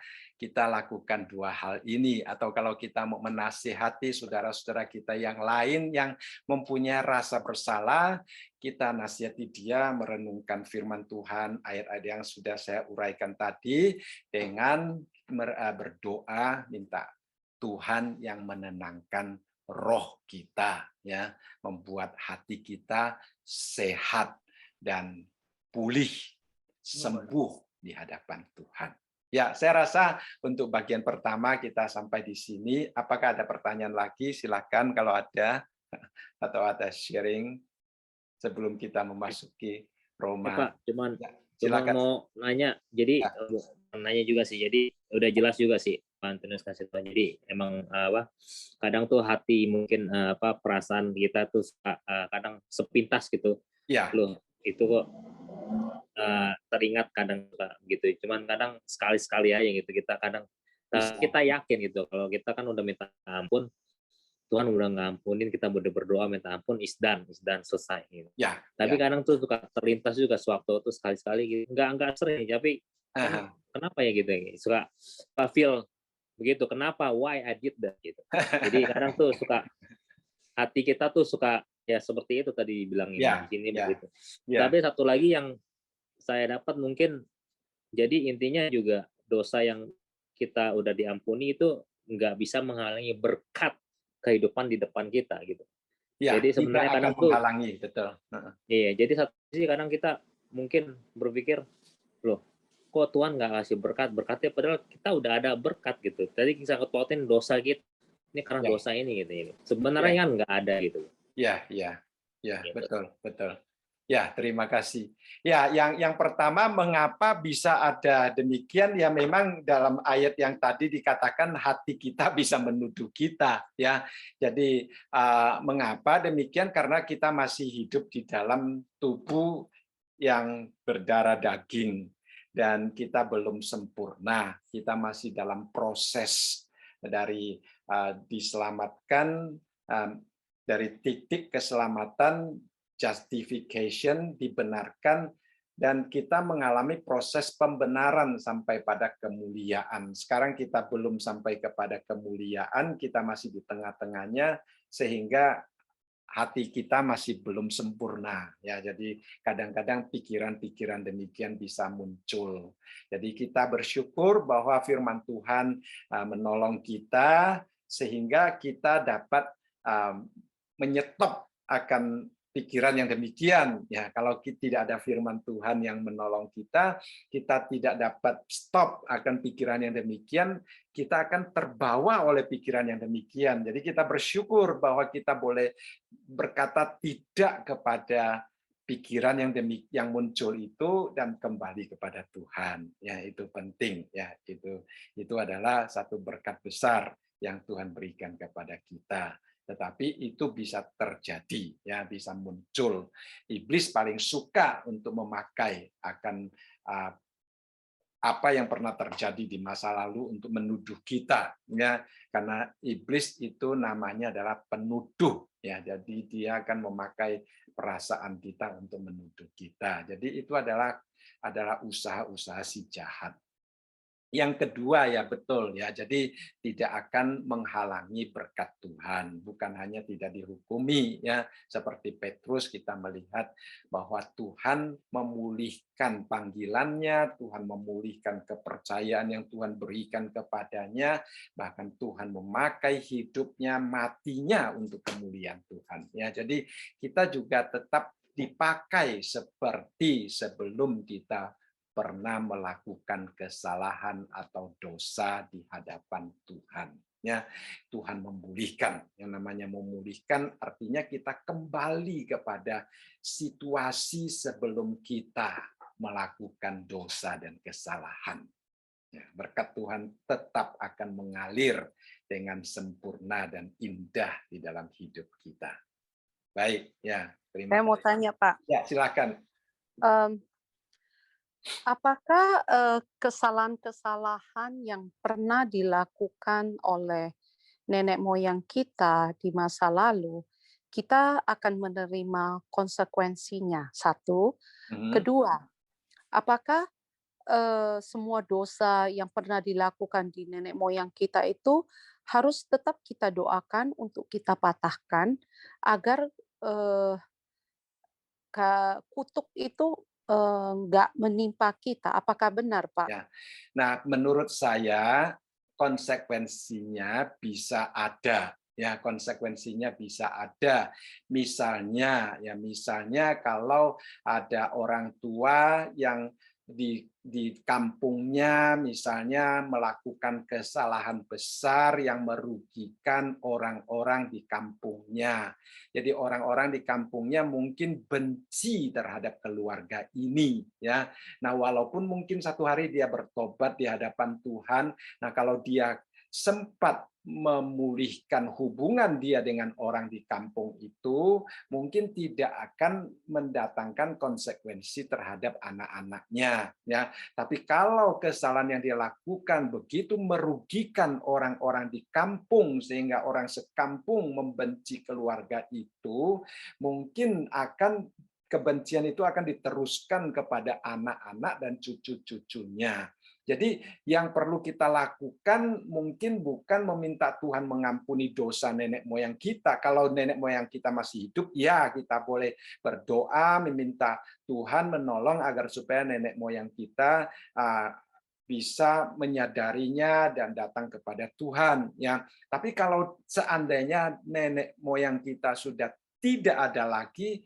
lakukan dua hal ini. Atau kalau kita mau menasihati saudara-saudara kita yang lain yang mempunyai rasa bersalah, kita nasihati dia merenungkan firman Tuhan, ayat-ayat yang sudah saya uraikan tadi, dengan berdoa minta Tuhan yang menenangkan roh kita, ya, membuat hati kita sehat dan pulih, sembuh di hadapan Tuhan. Ya, saya rasa untuk bagian pertama kita sampai di sini. Apakah ada pertanyaan lagi? Silakan kalau ada, atau ada sharing sebelum kita memasuki Roma. Ya, Pak, cuman silakan. mau nanya. Jadi nanya juga sih. Jadi udah jelas juga sih Pak Antonius kasih tahu. Jadi emang kadang tuh hati mungkin perasaan kita tuh kadang sepintas gitu. Ya. Loh, itu kok teringat kadang gitu. Cuman kadang sekali-sekali aja gitu. Kita kadang kita yakin gitu kalau kita kan udah minta ampun, Tuhan udah ngampunin, kita udah berdoa minta ampun, is done selesai gitu. Ya. Tapi kadang tuh suka terlintas juga sewaktu tuh sekali-sekali gitu. Enggak sering, tapi kan, kenapa ya gitu ya? Suka feel begitu. Kenapa? Why I did that gitu. Jadi kadang tuh suka hati kita tuh suka ya seperti itu tadi dibilangin Ya, di sini ya, begitu. ya, Tapi satu lagi yang saya dapat mungkin jadi intinya juga dosa yang kita udah diampuni itu nggak bisa menghalangi berkat kehidupan di depan kita gitu. ya, Jadi tidak sebenarnya akan kadang tuh menghalangi, betul. Heeh. iya, jadi satu sisi kadang kita mungkin berpikir, loh, kok Tuhan nggak kasih berkat? Berkatnya padahal kita udah ada berkat gitu. Tadi kita kekuatin dosa kita, ini karena Ya, dosa ini gitu ini. Sebenarnya ya, kan nggak ada gitu. ya, ya, ya, Gitu. betul, betul. Ya, terima kasih. Ya, yang pertama, mengapa bisa ada demikian? Ya, memang dalam ayat yang tadi dikatakan hati kita bisa menuduh kita. Ya, jadi mengapa demikian? Karena kita masih hidup di dalam tubuh yang berdarah daging dan kita belum sempurna. Kita masih dalam proses dari diselamatkan dari titik keselamatan justification, dibenarkan, dan kita mengalami proses pembenaran sampai pada kemuliaan. Sekarang kita belum sampai kepada kemuliaan, kita masih di tengah-tengahnya, sehingga hati kita masih belum sempurna. Ya, jadi kadang-kadang pikiran-pikiran demikian bisa muncul. Jadi kita bersyukur bahwa firman Tuhan menolong kita, sehingga kita dapat menyetop akan pikiran yang demikian. Ya, kalau tidak ada firman Tuhan yang menolong kita, kita tidak dapat stop akan pikiran yang demikian, kita akan terbawa oleh pikiran yang demikian. Jadi kita bersyukur bahwa kita boleh berkata tidak kepada pikiran yang muncul itu dan kembali kepada Tuhan. Ya, itu penting ya. Itu adalah satu berkat besar yang Tuhan berikan kepada kita. Tetapi itu bisa terjadi, ya, bisa muncul. Iblis paling suka untuk memakai akan apa yang pernah terjadi di masa lalu untuk menuduh kita, ya, karena iblis itu namanya adalah penuduh, ya. Jadi dia akan memakai perasaan kita untuk menuduh kita. Jadi itu adalah usaha-usaha si jahat. Yang kedua, ya betul ya, jadi tidak akan menghalangi berkat Tuhan, bukan hanya tidak dihukumi ya, seperti Petrus kita melihat bahwa Tuhan memulihkan panggilannya, Tuhan memulihkan kepercayaan yang Tuhan berikan kepadanya, bahkan Tuhan memakai hidupnya, matinya untuk kemuliaan Tuhan ya. Jadi kita juga tetap dipakai seperti sebelum kita pernah melakukan kesalahan atau dosa di hadapan Tuhan. Ya, Tuhan memulihkan. Yang namanya memulihkan artinya kita kembali kepada situasi sebelum kita melakukan dosa dan kesalahan. Ya, berkat Tuhan tetap akan mengalir dengan sempurna dan indah di dalam hidup kita. Baik, ya, terima Saya mau kasih. tanya, Pak. Ya, silakan. Apakah kesalahan-kesalahan yang pernah dilakukan oleh nenek moyang kita di masa lalu, kita akan menerima konsekuensinya? Satu. Kedua, apakah semua dosa yang pernah dilakukan di nenek moyang kita itu harus tetap kita doakan untuk kita patahkan agar kutuk itu nggak menimpa kita. Apakah benar, Pak? Ya. Nah, menurut saya konsekuensinya bisa ada. Ya, konsekuensinya bisa ada. Misalnya kalau ada orang tua yang di kampungnya misalnya melakukan kesalahan besar yang merugikan orang-orang di kampungnya. Jadi orang-orang di kampungnya mungkin benci terhadap keluarga ini, ya. Nah, walaupun mungkin satu hari dia bertobat di hadapan Tuhan, nah kalau dia sempat memulihkan hubungan dia dengan orang di kampung itu, mungkin tidak akan mendatangkan konsekuensi terhadap anak-anaknya, ya. Tapi kalau kesalahan yang dia lakukan begitu merugikan orang-orang di kampung sehingga orang sekampung membenci keluarga itu, mungkin kebencian itu akan diteruskan kepada anak-anak dan cucu-cucunya. Jadi yang perlu kita lakukan mungkin bukan meminta Tuhan mengampuni dosa nenek moyang kita. Kalau nenek moyang kita masih hidup, ya kita boleh berdoa meminta Tuhan menolong agar supaya nenek moyang kita bisa menyadarinya dan datang kepada Tuhan. Ya, tapi kalau seandainya nenek moyang kita sudah tidak ada lagi,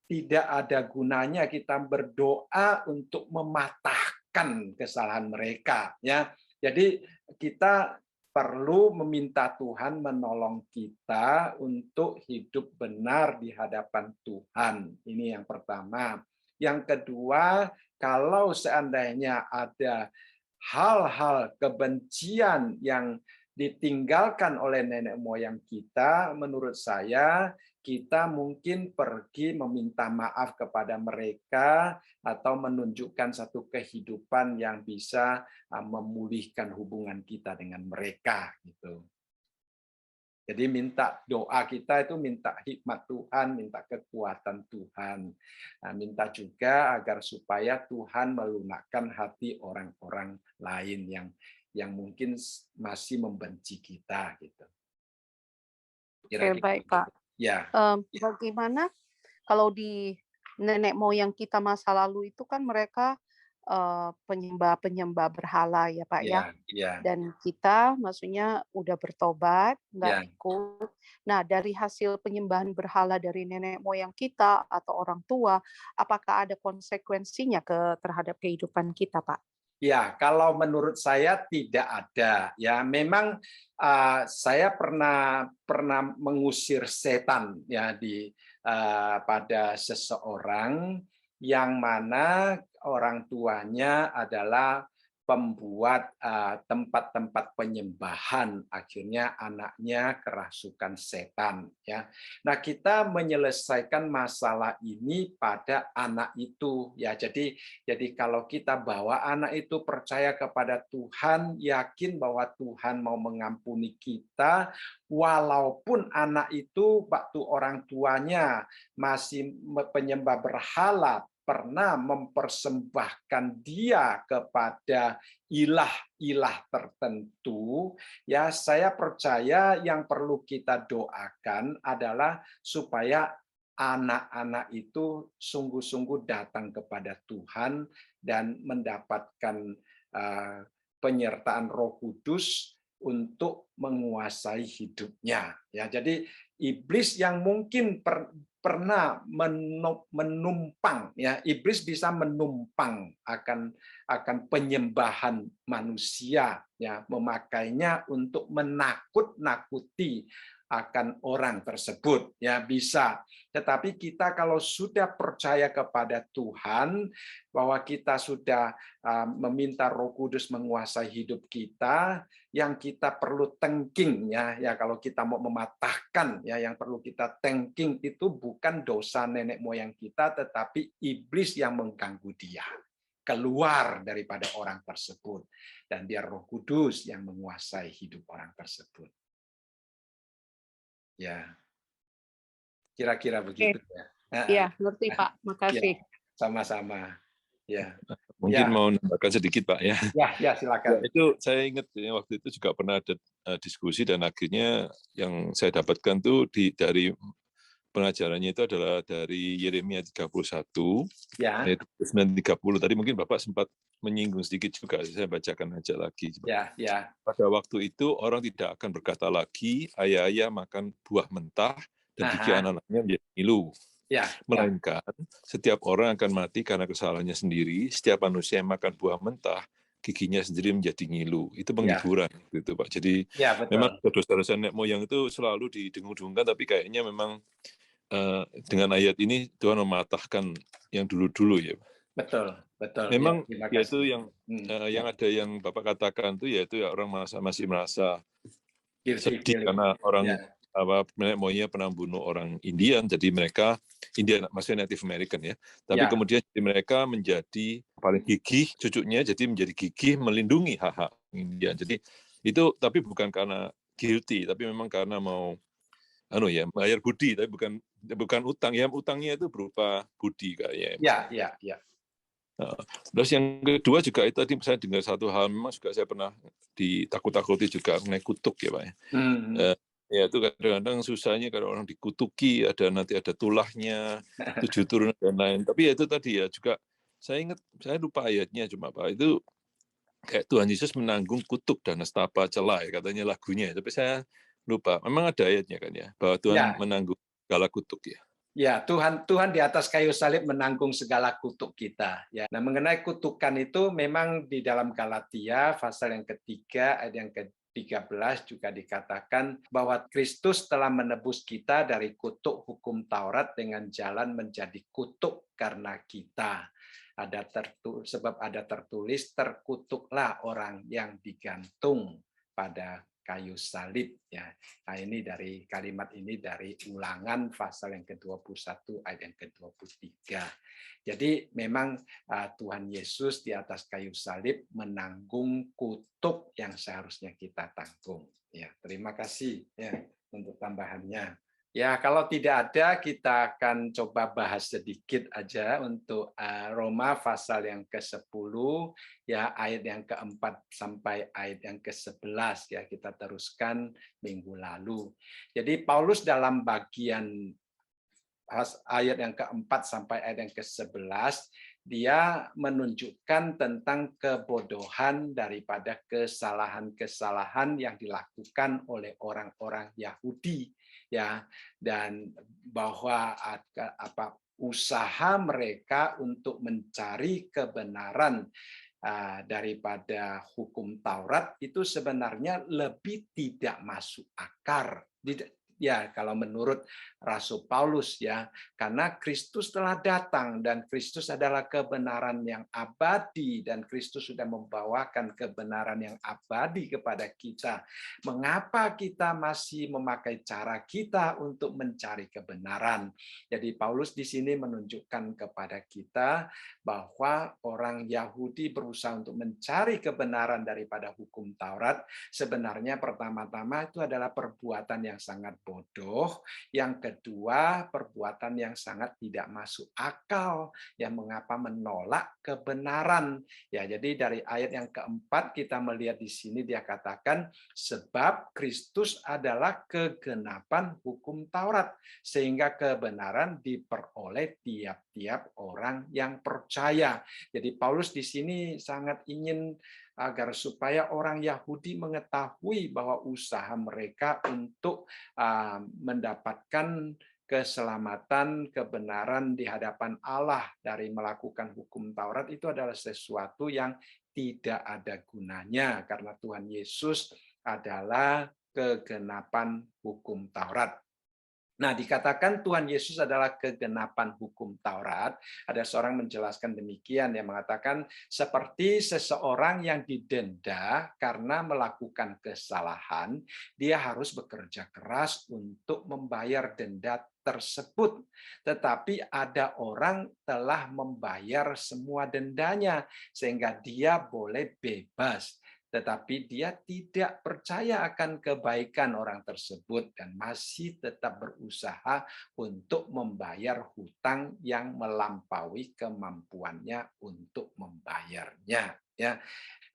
tidak ada gunanya kita berdoa untuk mematahkan kesalahan mereka, ya. Jadi kita perlu meminta Tuhan menolong kita untuk hidup benar di hadapan Tuhan. Ini yang pertama. Yang kedua, kalau seandainya ada hal-hal kebencian yang ditinggalkan oleh nenek moyang kita, menurut saya kita mungkin pergi meminta maaf kepada mereka atau menunjukkan satu kehidupan yang bisa memulihkan hubungan kita dengan mereka gitu. Jadi minta doa kita itu minta hikmat Tuhan, minta kekuatan Tuhan. Nah, minta juga agar supaya Tuhan melunakkan hati orang-orang lain yang mungkin masih membenci kita gitu. Oke, baik Pak. Ya. Bagaimana kalau di nenek moyang kita masa lalu itu kan mereka penyembah berhala ya Pak ya. Ya. Dan kita maksudnya udah bertobat, nggak Ya. ikut. Nah, dari hasil penyembahan berhala dari nenek moyang kita atau orang tua, apakah ada konsekuensinya terhadap kehidupan kita, Pak? Ya, kalau menurut saya tidak ada. Ya, memang saya pernah mengusir setan ya pada seseorang yang mana orang tuanya adalah pembuat tempat-tempat penyembahan, akhirnya anaknya kerasukan setan ya. Nah, kita menyelesaikan masalah ini pada anak itu ya. Jadi kalau kita bawa anak itu percaya kepada Tuhan, yakin bahwa Tuhan mau mengampuni kita, walaupun anak itu waktu orang tuanya masih penyembah berhala, pernah mempersembahkan dia kepada ilah-ilah tertentu, ya saya percaya yang perlu kita doakan adalah supaya anak-anak itu sungguh-sungguh datang kepada Tuhan dan mendapatkan penyertaan Roh Kudus untuk menguasai hidupnya. Ya, jadi iblis yang mungkin pernah menumpang, ya iblis bisa menumpang akan penyembahan manusia, ya memakainya untuk menakut-nakuti akan orang tersebut, ya bisa. Tetapi kita kalau sudah percaya kepada Tuhan, bahwa kita sudah meminta Roh Kudus menguasai hidup kita, yang kita perlu thinking ya kalau kita mau mematahkan ya, yang perlu kita thinking itu bukan dosa nenek moyang kita, tetapi iblis yang mengganggu dia keluar daripada orang tersebut, dan biar Roh Kudus yang menguasai hidup orang tersebut. Ya, kira-kira begitu ya. Iya, ngerti Pak. Makasih. Ya, sama-sama. Ya. Mungkin mau nambahkan sedikit Pak ya. Ya silakan. Ya, itu saya ingat ya, waktu itu juga pernah ada diskusi dan akhirnya yang saya dapatkan tuh dari pengajarannya itu adalah dari Yeremia 31 ayat 9-30. Tadi mungkin Bapak sempat menyinggung sedikit juga, saya bacakan aja lagi. Ya. Pada waktu itu orang tidak akan berkata lagi, ayah-ayah makan buah mentah dan gigi anak-anaknya menjadi ngilu. Melainkan setiap orang akan mati karena kesalahannya sendiri. Setiap manusia yang makan buah mentah, giginya sendiri menjadi ngilu. Itu penghiburan, gitu Pak. Jadi memang dosa-dosa nenek moyang itu selalu didengung-dengungkan, tapi kayaknya memang dengan ayat ini Tuhan mematahkan yang dulu-dulu ya. Betul. Memang yaitu yang ada yang Bapak katakan itu yaitu ya orang masih merasa sedih karena orang nenek moyangnya pernah bunuh orang Indian, jadi mereka maksudnya Native American ya. Tapi kemudian mereka menjadi paling gigih, cucunya jadi menjadi gigih melindungi hak-hak Indian. Jadi itu tapi bukan karena guilty, tapi memang karena mau bayar budi, tapi bukan utang. Ya utangnya itu berupa budi kayaknya. Ya. Terus yang kedua juga itu tadi saya dengar satu hal, memang juga saya pernah ditakut-takuti juga mengenai kutuk ya Pak ya. Ya itu kadang-kadang susahnya kalau orang dikutuki, nanti ada tulahnya, 7 turun dan lain. Tapi ya itu tadi ya juga saya ingat, saya lupa ayatnya cuma Pak, itu kayak Tuhan Yesus menanggung kutuk dan nestapa celah ya, katanya lagunya. Tapi saya lupa. Memang ada ayatnya kan ya, bahwa Tuhan menanggung segala kutuk ya. Ya, Tuhan di atas kayu salib menanggung segala kutuk kita. Ya. Nah, mengenai kutukan itu memang di dalam Galatia pasal yang ketiga ayat yang ke-13 juga dikatakan bahwa Kristus telah menebus kita dari kutuk hukum Taurat dengan jalan menjadi kutuk karena kita. Sebab ada tertulis, terkutuklah orang yang digantung pada kayu salib ya. Nah, ini dari kalimat ini dari Ulangan pasal yang ke-21 ayat yang ke-23. Jadi memang Tuhan Yesus di atas kayu salib menanggung kutuk yang seharusnya kita tanggung. Ya, terima kasih ya untuk tambahannya. Ya, kalau tidak ada kita akan coba bahas sedikit aja untuk Roma pasal yang ke-10 ya, ayat yang ke-4 sampai ayat yang ke-11 ya, kita teruskan minggu lalu. Jadi Paulus dalam bagian ayat yang ke-4 sampai ayat yang ke-11 dia menunjukkan tentang kebodohan daripada kesalahan-kesalahan yang dilakukan oleh orang-orang Yahudi ya, dan bahwa usaha mereka untuk mencari kebenaran daripada hukum Taurat itu sebenarnya lebih tidak masuk akal. Ya, kalau menurut Rasul Paulus ya, karena Kristus telah datang dan Kristus adalah kebenaran yang abadi dan Kristus sudah membawakan kebenaran yang abadi kepada kita. Mengapa kita masih memakai cara kita untuk mencari kebenaran? Jadi Paulus di sini menunjukkan kepada kita bahwa orang Yahudi berusaha untuk mencari kebenaran daripada hukum Taurat, sebenarnya pertama-tama itu adalah perbuatan yang sangat bodoh. Yang kedua, perbuatan yang sangat tidak masuk akal, yang mengapa menolak kebenaran. Ya, jadi dari ayat yang keempat kita melihat di sini dia katakan sebab Kristus adalah kegenapan hukum Taurat, sehingga kebenaran diperoleh tiap-tiap orang yang percaya. Jadi Paulus di sini sangat ingin agar supaya orang Yahudi mengetahui bahwa usaha mereka untuk mendapatkan keselamatan, kebenaran di hadapan Allah dari melakukan hukum Taurat itu adalah sesuatu yang tidak ada gunanya karena Tuhan Yesus adalah kegenapan hukum Taurat. Nah, dikatakan Tuhan Yesus adalah kegenapan hukum Taurat. Ada seorang menjelaskan demikian, yang mengatakan seperti seseorang yang didenda karena melakukan kesalahan, dia harus bekerja keras untuk membayar denda tersebut. Tetapi ada orang telah membayar semua dendanya, sehingga dia boleh bebas. Tetapi dia tidak percaya akan kebaikan orang tersebut dan masih tetap berusaha untuk membayar hutang yang melampaui kemampuannya untuk membayarnya. Ya,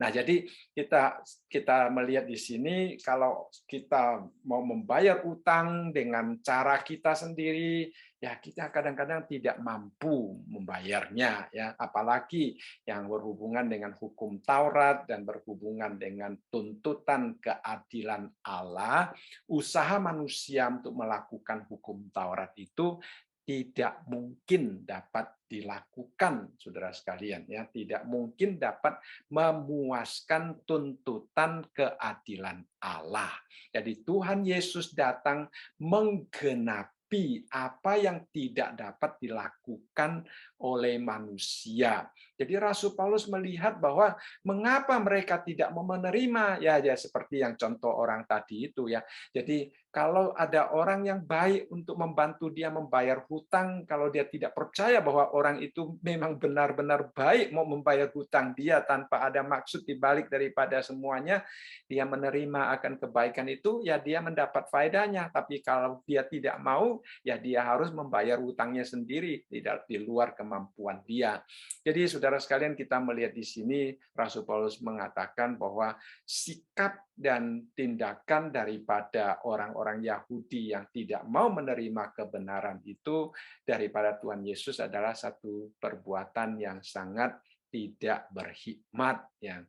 nah jadi kita melihat di sini kalau kita mau membayar utang dengan cara kita sendiri, ya kita kadang-kadang tidak mampu membayarnya, ya apalagi yang berhubungan dengan hukum Taurat dan berhubungan dengan tuntutan keadilan Allah. Usaha manusia untuk melakukan hukum Taurat itu tidak mungkin dapat dilakukan, saudara sekalian, ya tidak mungkin dapat memuaskan tuntutan keadilan Allah. Jadi Tuhan Yesus datang menggenapi apa yang tidak dapat dilakukan oleh manusia. Jadi Rasul Paulus melihat bahwa mengapa mereka tidak mau menerima, ya seperti yang contoh orang tadi itu ya. Jadi Kalau ada orang yang baik untuk membantu dia membayar hutang, kalau dia tidak percaya bahwa orang itu memang benar-benar baik mau membayar hutang dia tanpa ada maksud dibalik daripada semuanya, dia menerima akan kebaikan itu, ya dia mendapat faedahnya. Tapi kalau dia tidak mau, ya dia harus membayar hutangnya sendiri di luar kemampuan dia. Jadi saudara sekalian, kita melihat di sini Rasul Paulus mengatakan bahwa sikap dan tindakan daripada orang-orang Yahudi yang tidak mau menerima kebenaran itu daripada Tuhan Yesus adalah satu perbuatan yang sangat tidak berhikmat, ya.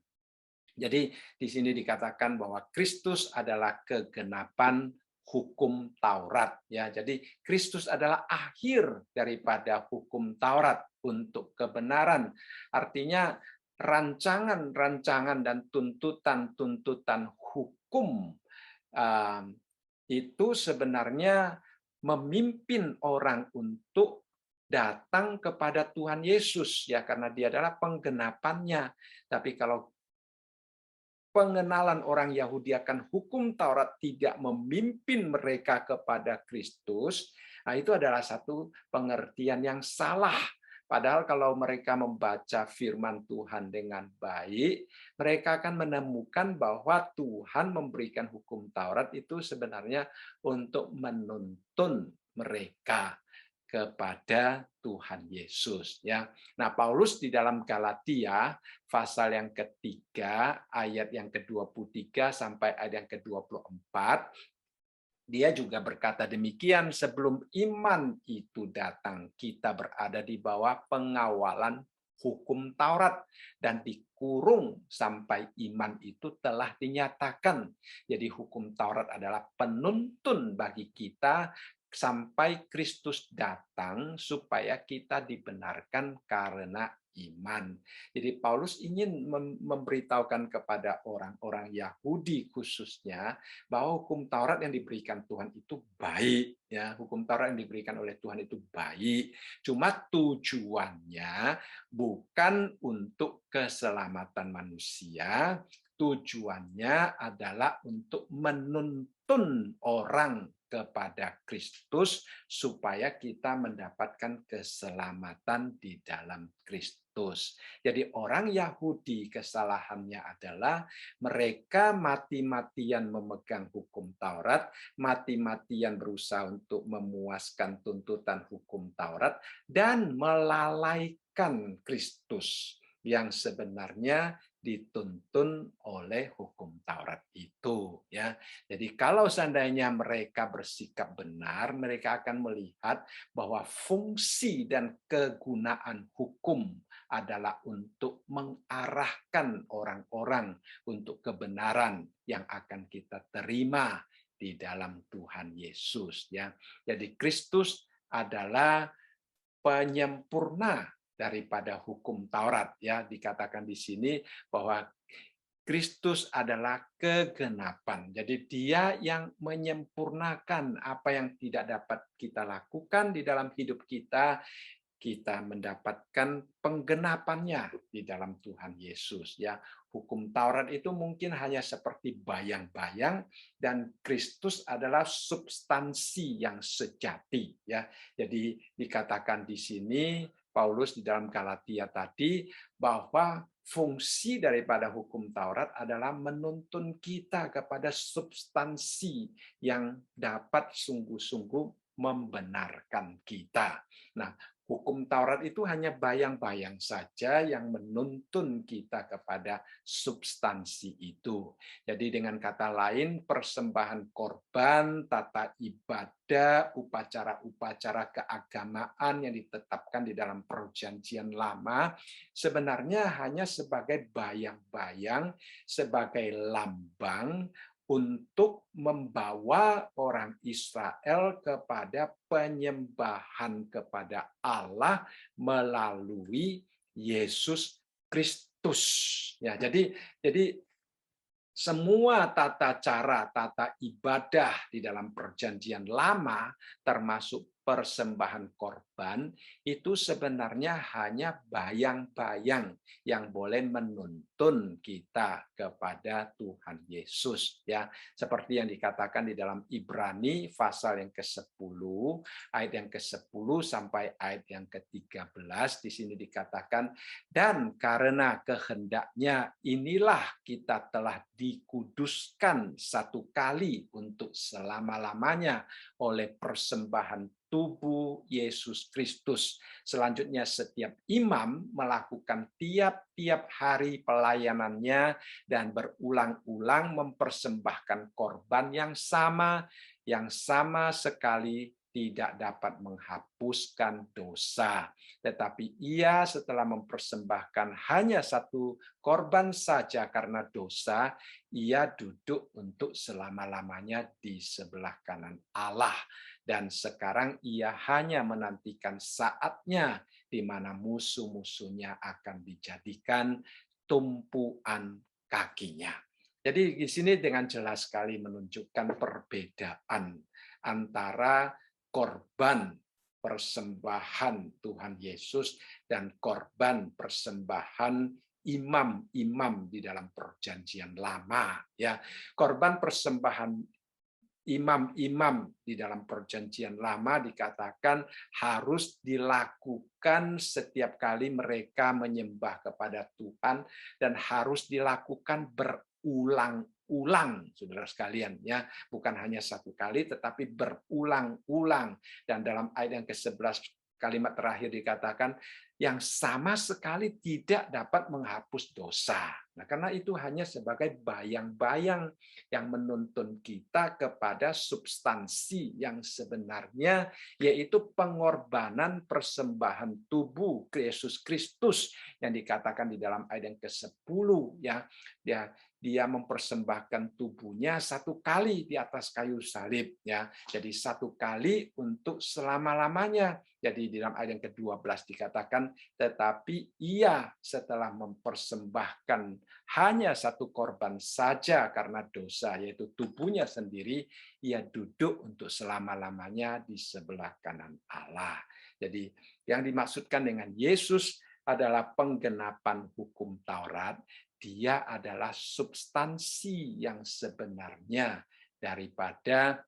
Jadi di sini dikatakan bahwa Kristus adalah kegenapan hukum Taurat, ya. Jadi Kristus adalah akhir daripada hukum Taurat untuk kebenaran. Artinya rancangan-rancangan dan tuntutan-tuntutan hukum itu sebenarnya memimpin orang untuk datang kepada Tuhan Yesus, ya, karena dia adalah penggenapannya. Tapi kalau pengenalan orang Yahudi akan hukum Taurat tidak memimpin mereka kepada Kristus, nah itu adalah satu pengertian yang salah. Padahal kalau mereka membaca firman Tuhan dengan baik, mereka akan menemukan bahwa Tuhan memberikan hukum Taurat itu sebenarnya untuk menuntun mereka kepada Tuhan Yesus, ya. Nah, Paulus di dalam Galatia pasal yang ketiga ayat yang ke-23 sampai ayat yang ke-24, dia juga berkata demikian, sebelum iman itu datang, kita berada di bawah pengawalan hukum Taurat dan dikurung sampai iman itu telah dinyatakan. Jadi hukum Taurat adalah penuntun bagi kita sampai Kristus datang supaya kita dibenarkan karena iman. Jadi Paulus ingin memberitahukan kepada orang-orang Yahudi khususnya bahwa hukum Taurat yang diberikan Tuhan itu baik, ya. Hukum Taurat yang diberikan oleh Tuhan itu baik. Cuma tujuannya bukan untuk keselamatan manusia, tujuannya adalah untuk menuntun orang kepada Kristus supaya kita mendapatkan keselamatan di dalam Kristus. Jadi orang Yahudi kesalahannya adalah mereka mati-matian memegang hukum Taurat, mati-matian berusaha untuk memuaskan tuntutan hukum Taurat dan melalaikan Kristus yang sebenarnya dituntun oleh hukum Taurat itu, ya. Jadi kalau seandainya mereka bersikap benar, mereka akan melihat bahwa fungsi dan kegunaan hukum adalah untuk mengarahkan orang-orang untuk kebenaran yang akan kita terima di dalam Tuhan Yesus, ya. Jadi Kristus adalah penyempurna daripada hukum Taurat, ya. Dikatakan di sini bahwa Kristus adalah kegenapan. Jadi dia yang menyempurnakan apa yang tidak dapat kita lakukan di dalam hidup kita, kita mendapatkan penggenapannya di dalam Tuhan Yesus, ya. Hukum Taurat itu mungkin hanya seperti bayang-bayang dan Kristus adalah substansi yang sejati, ya. Jadi dikatakan di sini Paulus di dalam Galatia tadi bahwa fungsi daripada hukum Taurat adalah menuntun kita kepada substansi yang dapat sungguh-sungguh membenarkan kita. Nah, hukum Taurat itu hanya bayang-bayang saja yang menuntun kita kepada substansi itu. Jadi dengan kata lain, persembahan korban, tata ibadah, upacara-upacara keagamaan yang ditetapkan di dalam Perjanjian Lama sebenarnya hanya sebagai bayang-bayang, sebagai lambang untuk membawa orang Israel kepada penyembahan kepada Allah melalui Yesus Kristus. Ya, jadi semua tata cara, tata ibadah di dalam Perjanjian Lama, termasuk persembahan korban itu sebenarnya hanya bayang-bayang yang boleh menuntun kita kepada Tuhan Yesus, ya. Seperti yang dikatakan di dalam Ibrani pasal yang ke-10 ayat yang ke-10 sampai ayat yang ke-13, di sini dikatakan, dan karena kehendaknya inilah kita telah dikuduskan satu kali untuk selama-lamanya oleh persembahan tubuh Yesus Kristus. Selanjutnya setiap imam melakukan tiap-tiap hari pelayanannya dan berulang-ulang mempersembahkan korban yang sama sekali tidak dapat menghapuskan dosa. Tetapi ia setelah mempersembahkan hanya satu korban saja karena dosa, ia duduk untuk selama-lamanya di sebelah kanan Allah. Dan sekarang ia hanya menantikan saatnya di mana musuh-musuhnya akan dijadikan tumpuan kakinya. Jadi di sini dengan jelas sekali menunjukkan perbedaan antara korban persembahan Tuhan Yesus dan korban persembahan imam-imam di dalam perjanjian lama, ya. Korban persembahan imam-imam di dalam perjanjian lama dikatakan harus dilakukan setiap kali mereka menyembah kepada Tuhan dan harus dilakukan berulang-ulang, saudara sekalian, ya, bukan hanya satu kali tetapi berulang-ulang. Dan dalam ayat yang ke-11 kalimat terakhir dikatakan yang sama sekali tidak dapat menghapus dosa. Nah, karena itu hanya sebagai bayang-bayang yang menuntun kita kepada substansi yang sebenarnya, yaitu pengorbanan persembahan tubuh Yesus Kristus yang dikatakan di dalam ayat yang ke-10, ya. Dia mempersembahkan tubuhnya satu kali di atas kayu salib, ya. Jadi satu kali untuk selama-lamanya. Jadi di dalam ayat yang ke-12 dikatakan, tetapi ia setelah mempersembahkan hanya satu korban saja karena dosa, yaitu tubuhnya sendiri, ia duduk untuk selama-lamanya di sebelah kanan Allah. Jadi yang dimaksudkan dengan Yesus adalah penggenapan hukum Taurat. Dia adalah substansi yang sebenarnya daripada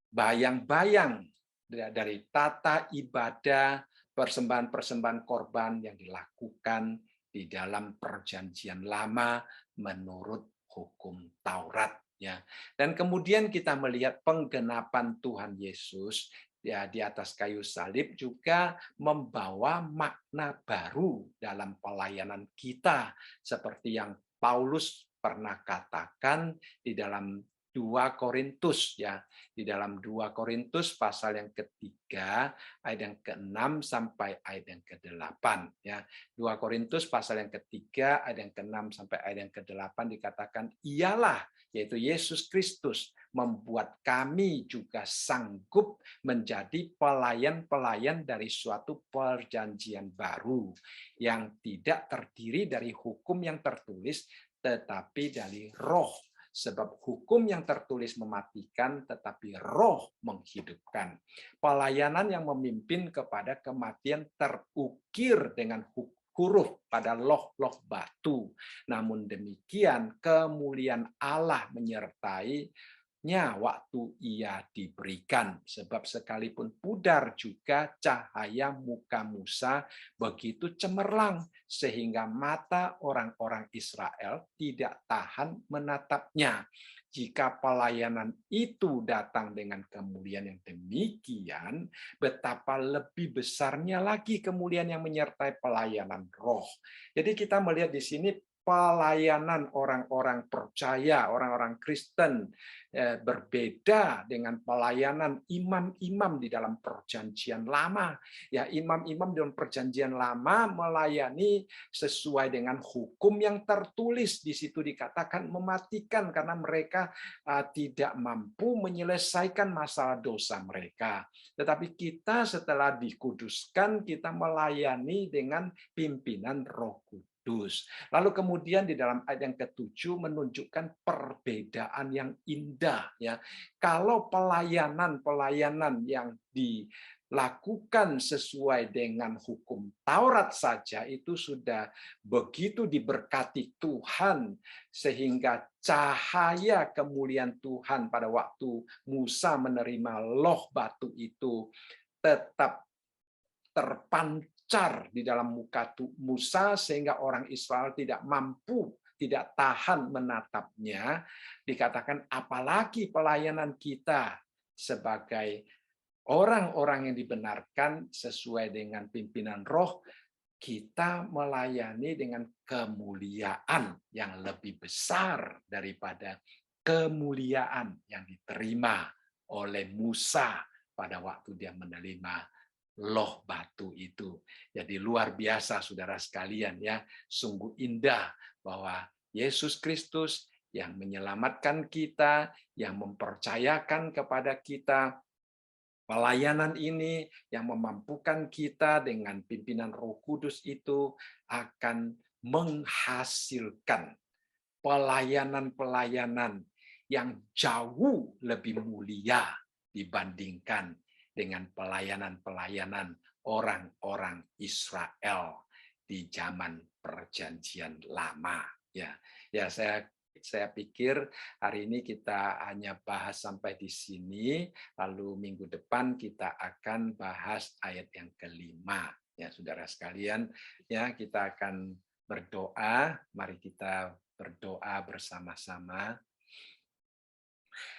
bayang-bayang dari tata ibadah, persembahan-persembahan korban yang dilakukan di dalam perjanjian lama menurut hukum Taurat, ya. Dan kemudian kita melihat penggenapan Tuhan Yesus, ya, di atas kayu salib juga membawa makna baru dalam pelayanan kita, seperti yang Paulus pernah katakan di dalam 2 Korintus, ya. Di dalam 2 Korintus pasal yang ketiga ayat yang ke-6 sampai ayat yang ke-8, ya. 2 Korintus pasal yang ketiga ayat yang ke-6 sampai ayat yang ke-8 dikatakan, ialah, yaitu Yesus Kristus, membuat kami juga sanggup menjadi pelayan-pelayan dari suatu perjanjian baru yang tidak terdiri dari hukum yang tertulis tetapi dari Roh. Sebab hukum yang tertulis mematikan, tetapi Roh menghidupkan. Pelayanan yang memimpin kepada kematian terukir dengan huruf pada loh-loh batu. Namun demikian, kemuliaan Allah menyertainya waktu ia diberikan. Sebab sekalipun pudar juga cahaya muka Musa begitu cemerlang, sehingga mata orang-orang Israel tidak tahan menatapnya. Jika pelayanan itu datang dengan kemuliaan yang demikian, betapa lebih besarnya lagi kemuliaan yang menyertai pelayanan Roh. Jadi kita melihat di sini pelayanan orang-orang percaya, orang-orang Kristen berbeda dengan pelayanan imam-imam di dalam perjanjian lama. Ya, imam-imam dalam perjanjian lama melayani sesuai dengan hukum yang tertulis. Di situ dikatakan mematikan karena mereka tidak mampu menyelesaikan masalah dosa mereka. Tetapi kita setelah dikuduskan, kita melayani dengan pimpinan Roh Kudus. Lalu kemudian di dalam ayat yang ke-7 menunjukkan perbedaan yang indah, ya. Kalau pelayanan yang lakukan sesuai dengan hukum Taurat saja itu sudah begitu diberkati Tuhan, sehingga cahaya kemuliaan Tuhan pada waktu Musa menerima loh batu itu tetap terpancar di dalam muka Musa, sehingga orang Israel tidak mampu, tidak tahan menatapnya. Dikatakan apalagi pelayanan kita sebagai orang-orang yang dibenarkan sesuai dengan pimpinan Roh, kita melayani dengan kemuliaan yang lebih besar daripada kemuliaan yang diterima oleh Musa pada waktu dia menerima loh batu itu. Jadi luar biasa saudara sekalian ya, sungguh indah bahwa Yesus Kristus yang menyelamatkan kita, yang mempercayakan kepada kita pelayanan ini, yang memampukan kita dengan pimpinan Roh Kudus itu akan menghasilkan pelayanan-pelayanan yang jauh lebih mulia dibandingkan dengan pelayanan-pelayanan orang-orang Israel di zaman Perjanjian Lama. Ya, saya pikir hari ini kita hanya bahas sampai di sini, lalu minggu depan kita akan bahas ayat yang kelima. Ya, saudara sekalian, ya kita akan berdoa. Mari kita berdoa bersama-sama.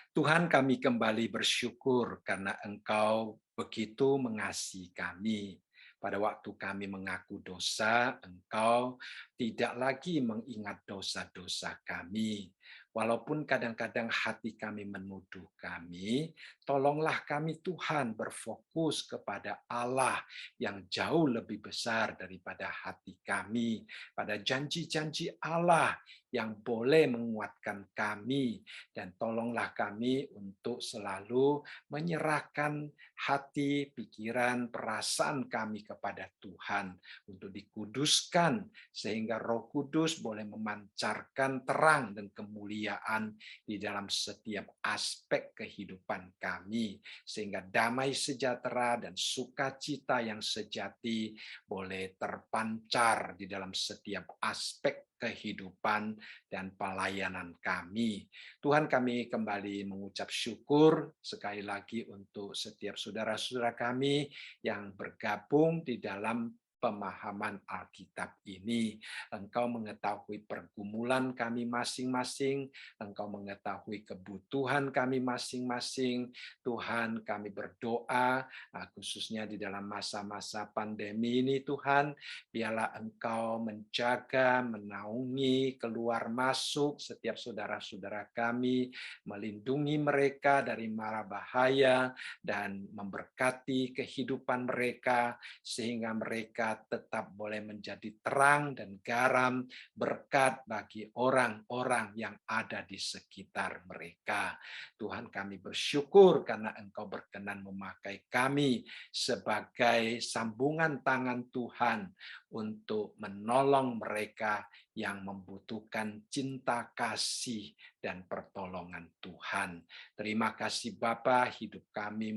Tuhan, kami kembali bersyukur karena Engkau begitu mengasihi kami. Pada waktu kami mengaku dosa, Engkau tidak lagi mengingat dosa-dosa kami. Walaupun kadang-kadang hati kami menuduh kami, tolonglah kami Tuhan berfokus kepada Allah yang jauh lebih besar daripada hati kami, pada janji-janji Allah yang boleh menguatkan kami, dan tolonglah kami untuk selalu menyerahkan hati, pikiran, perasaan kami kepada Tuhan untuk dikuduskan, sehingga Roh Kudus boleh memancarkan terang dan kemuliaan di dalam setiap aspek kehidupan kami, sehingga damai sejahtera dan sukacita yang sejati boleh terpancar di dalam setiap aspek kehidupan dan pelayanan kami. Tuhan, kami kembali mengucap syukur sekali lagi untuk setiap saudara-saudara kami yang bergabung di dalam pemahaman Alkitab ini. Engkau mengetahui pergumulan kami masing-masing, Engkau mengetahui kebutuhan kami masing-masing. Tuhan, kami berdoa khususnya di dalam masa-masa pandemi ini, Tuhan, biarlah Engkau menjaga, menaungi keluar masuk setiap saudara-saudara kami, melindungi mereka dari mara bahaya dan memberkati kehidupan mereka, sehingga mereka tetap boleh menjadi terang dan garam, berkat bagi orang-orang yang ada di sekitar mereka. Tuhan, kami bersyukur karena Engkau berkenan memakai kami sebagai sambungan tangan Tuhan untuk menolong mereka yang membutuhkan cinta kasih dan pertolongan Tuhan. Terima kasih Bapa, hidup kami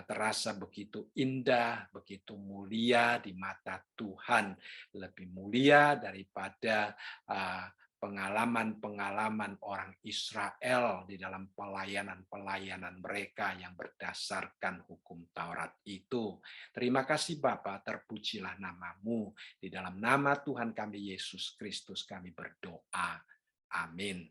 terasa begitu indah, begitu mulia di mata Tuhan, lebih mulia daripada pengalaman-pengalaman orang Israel di dalam pelayanan-pelayanan mereka yang berdasarkan hukum Taurat itu. Terima kasih Bapa, terpujilah nama-Mu. Di dalam nama Tuhan kami Yesus Kristus kami berdoa. Amin.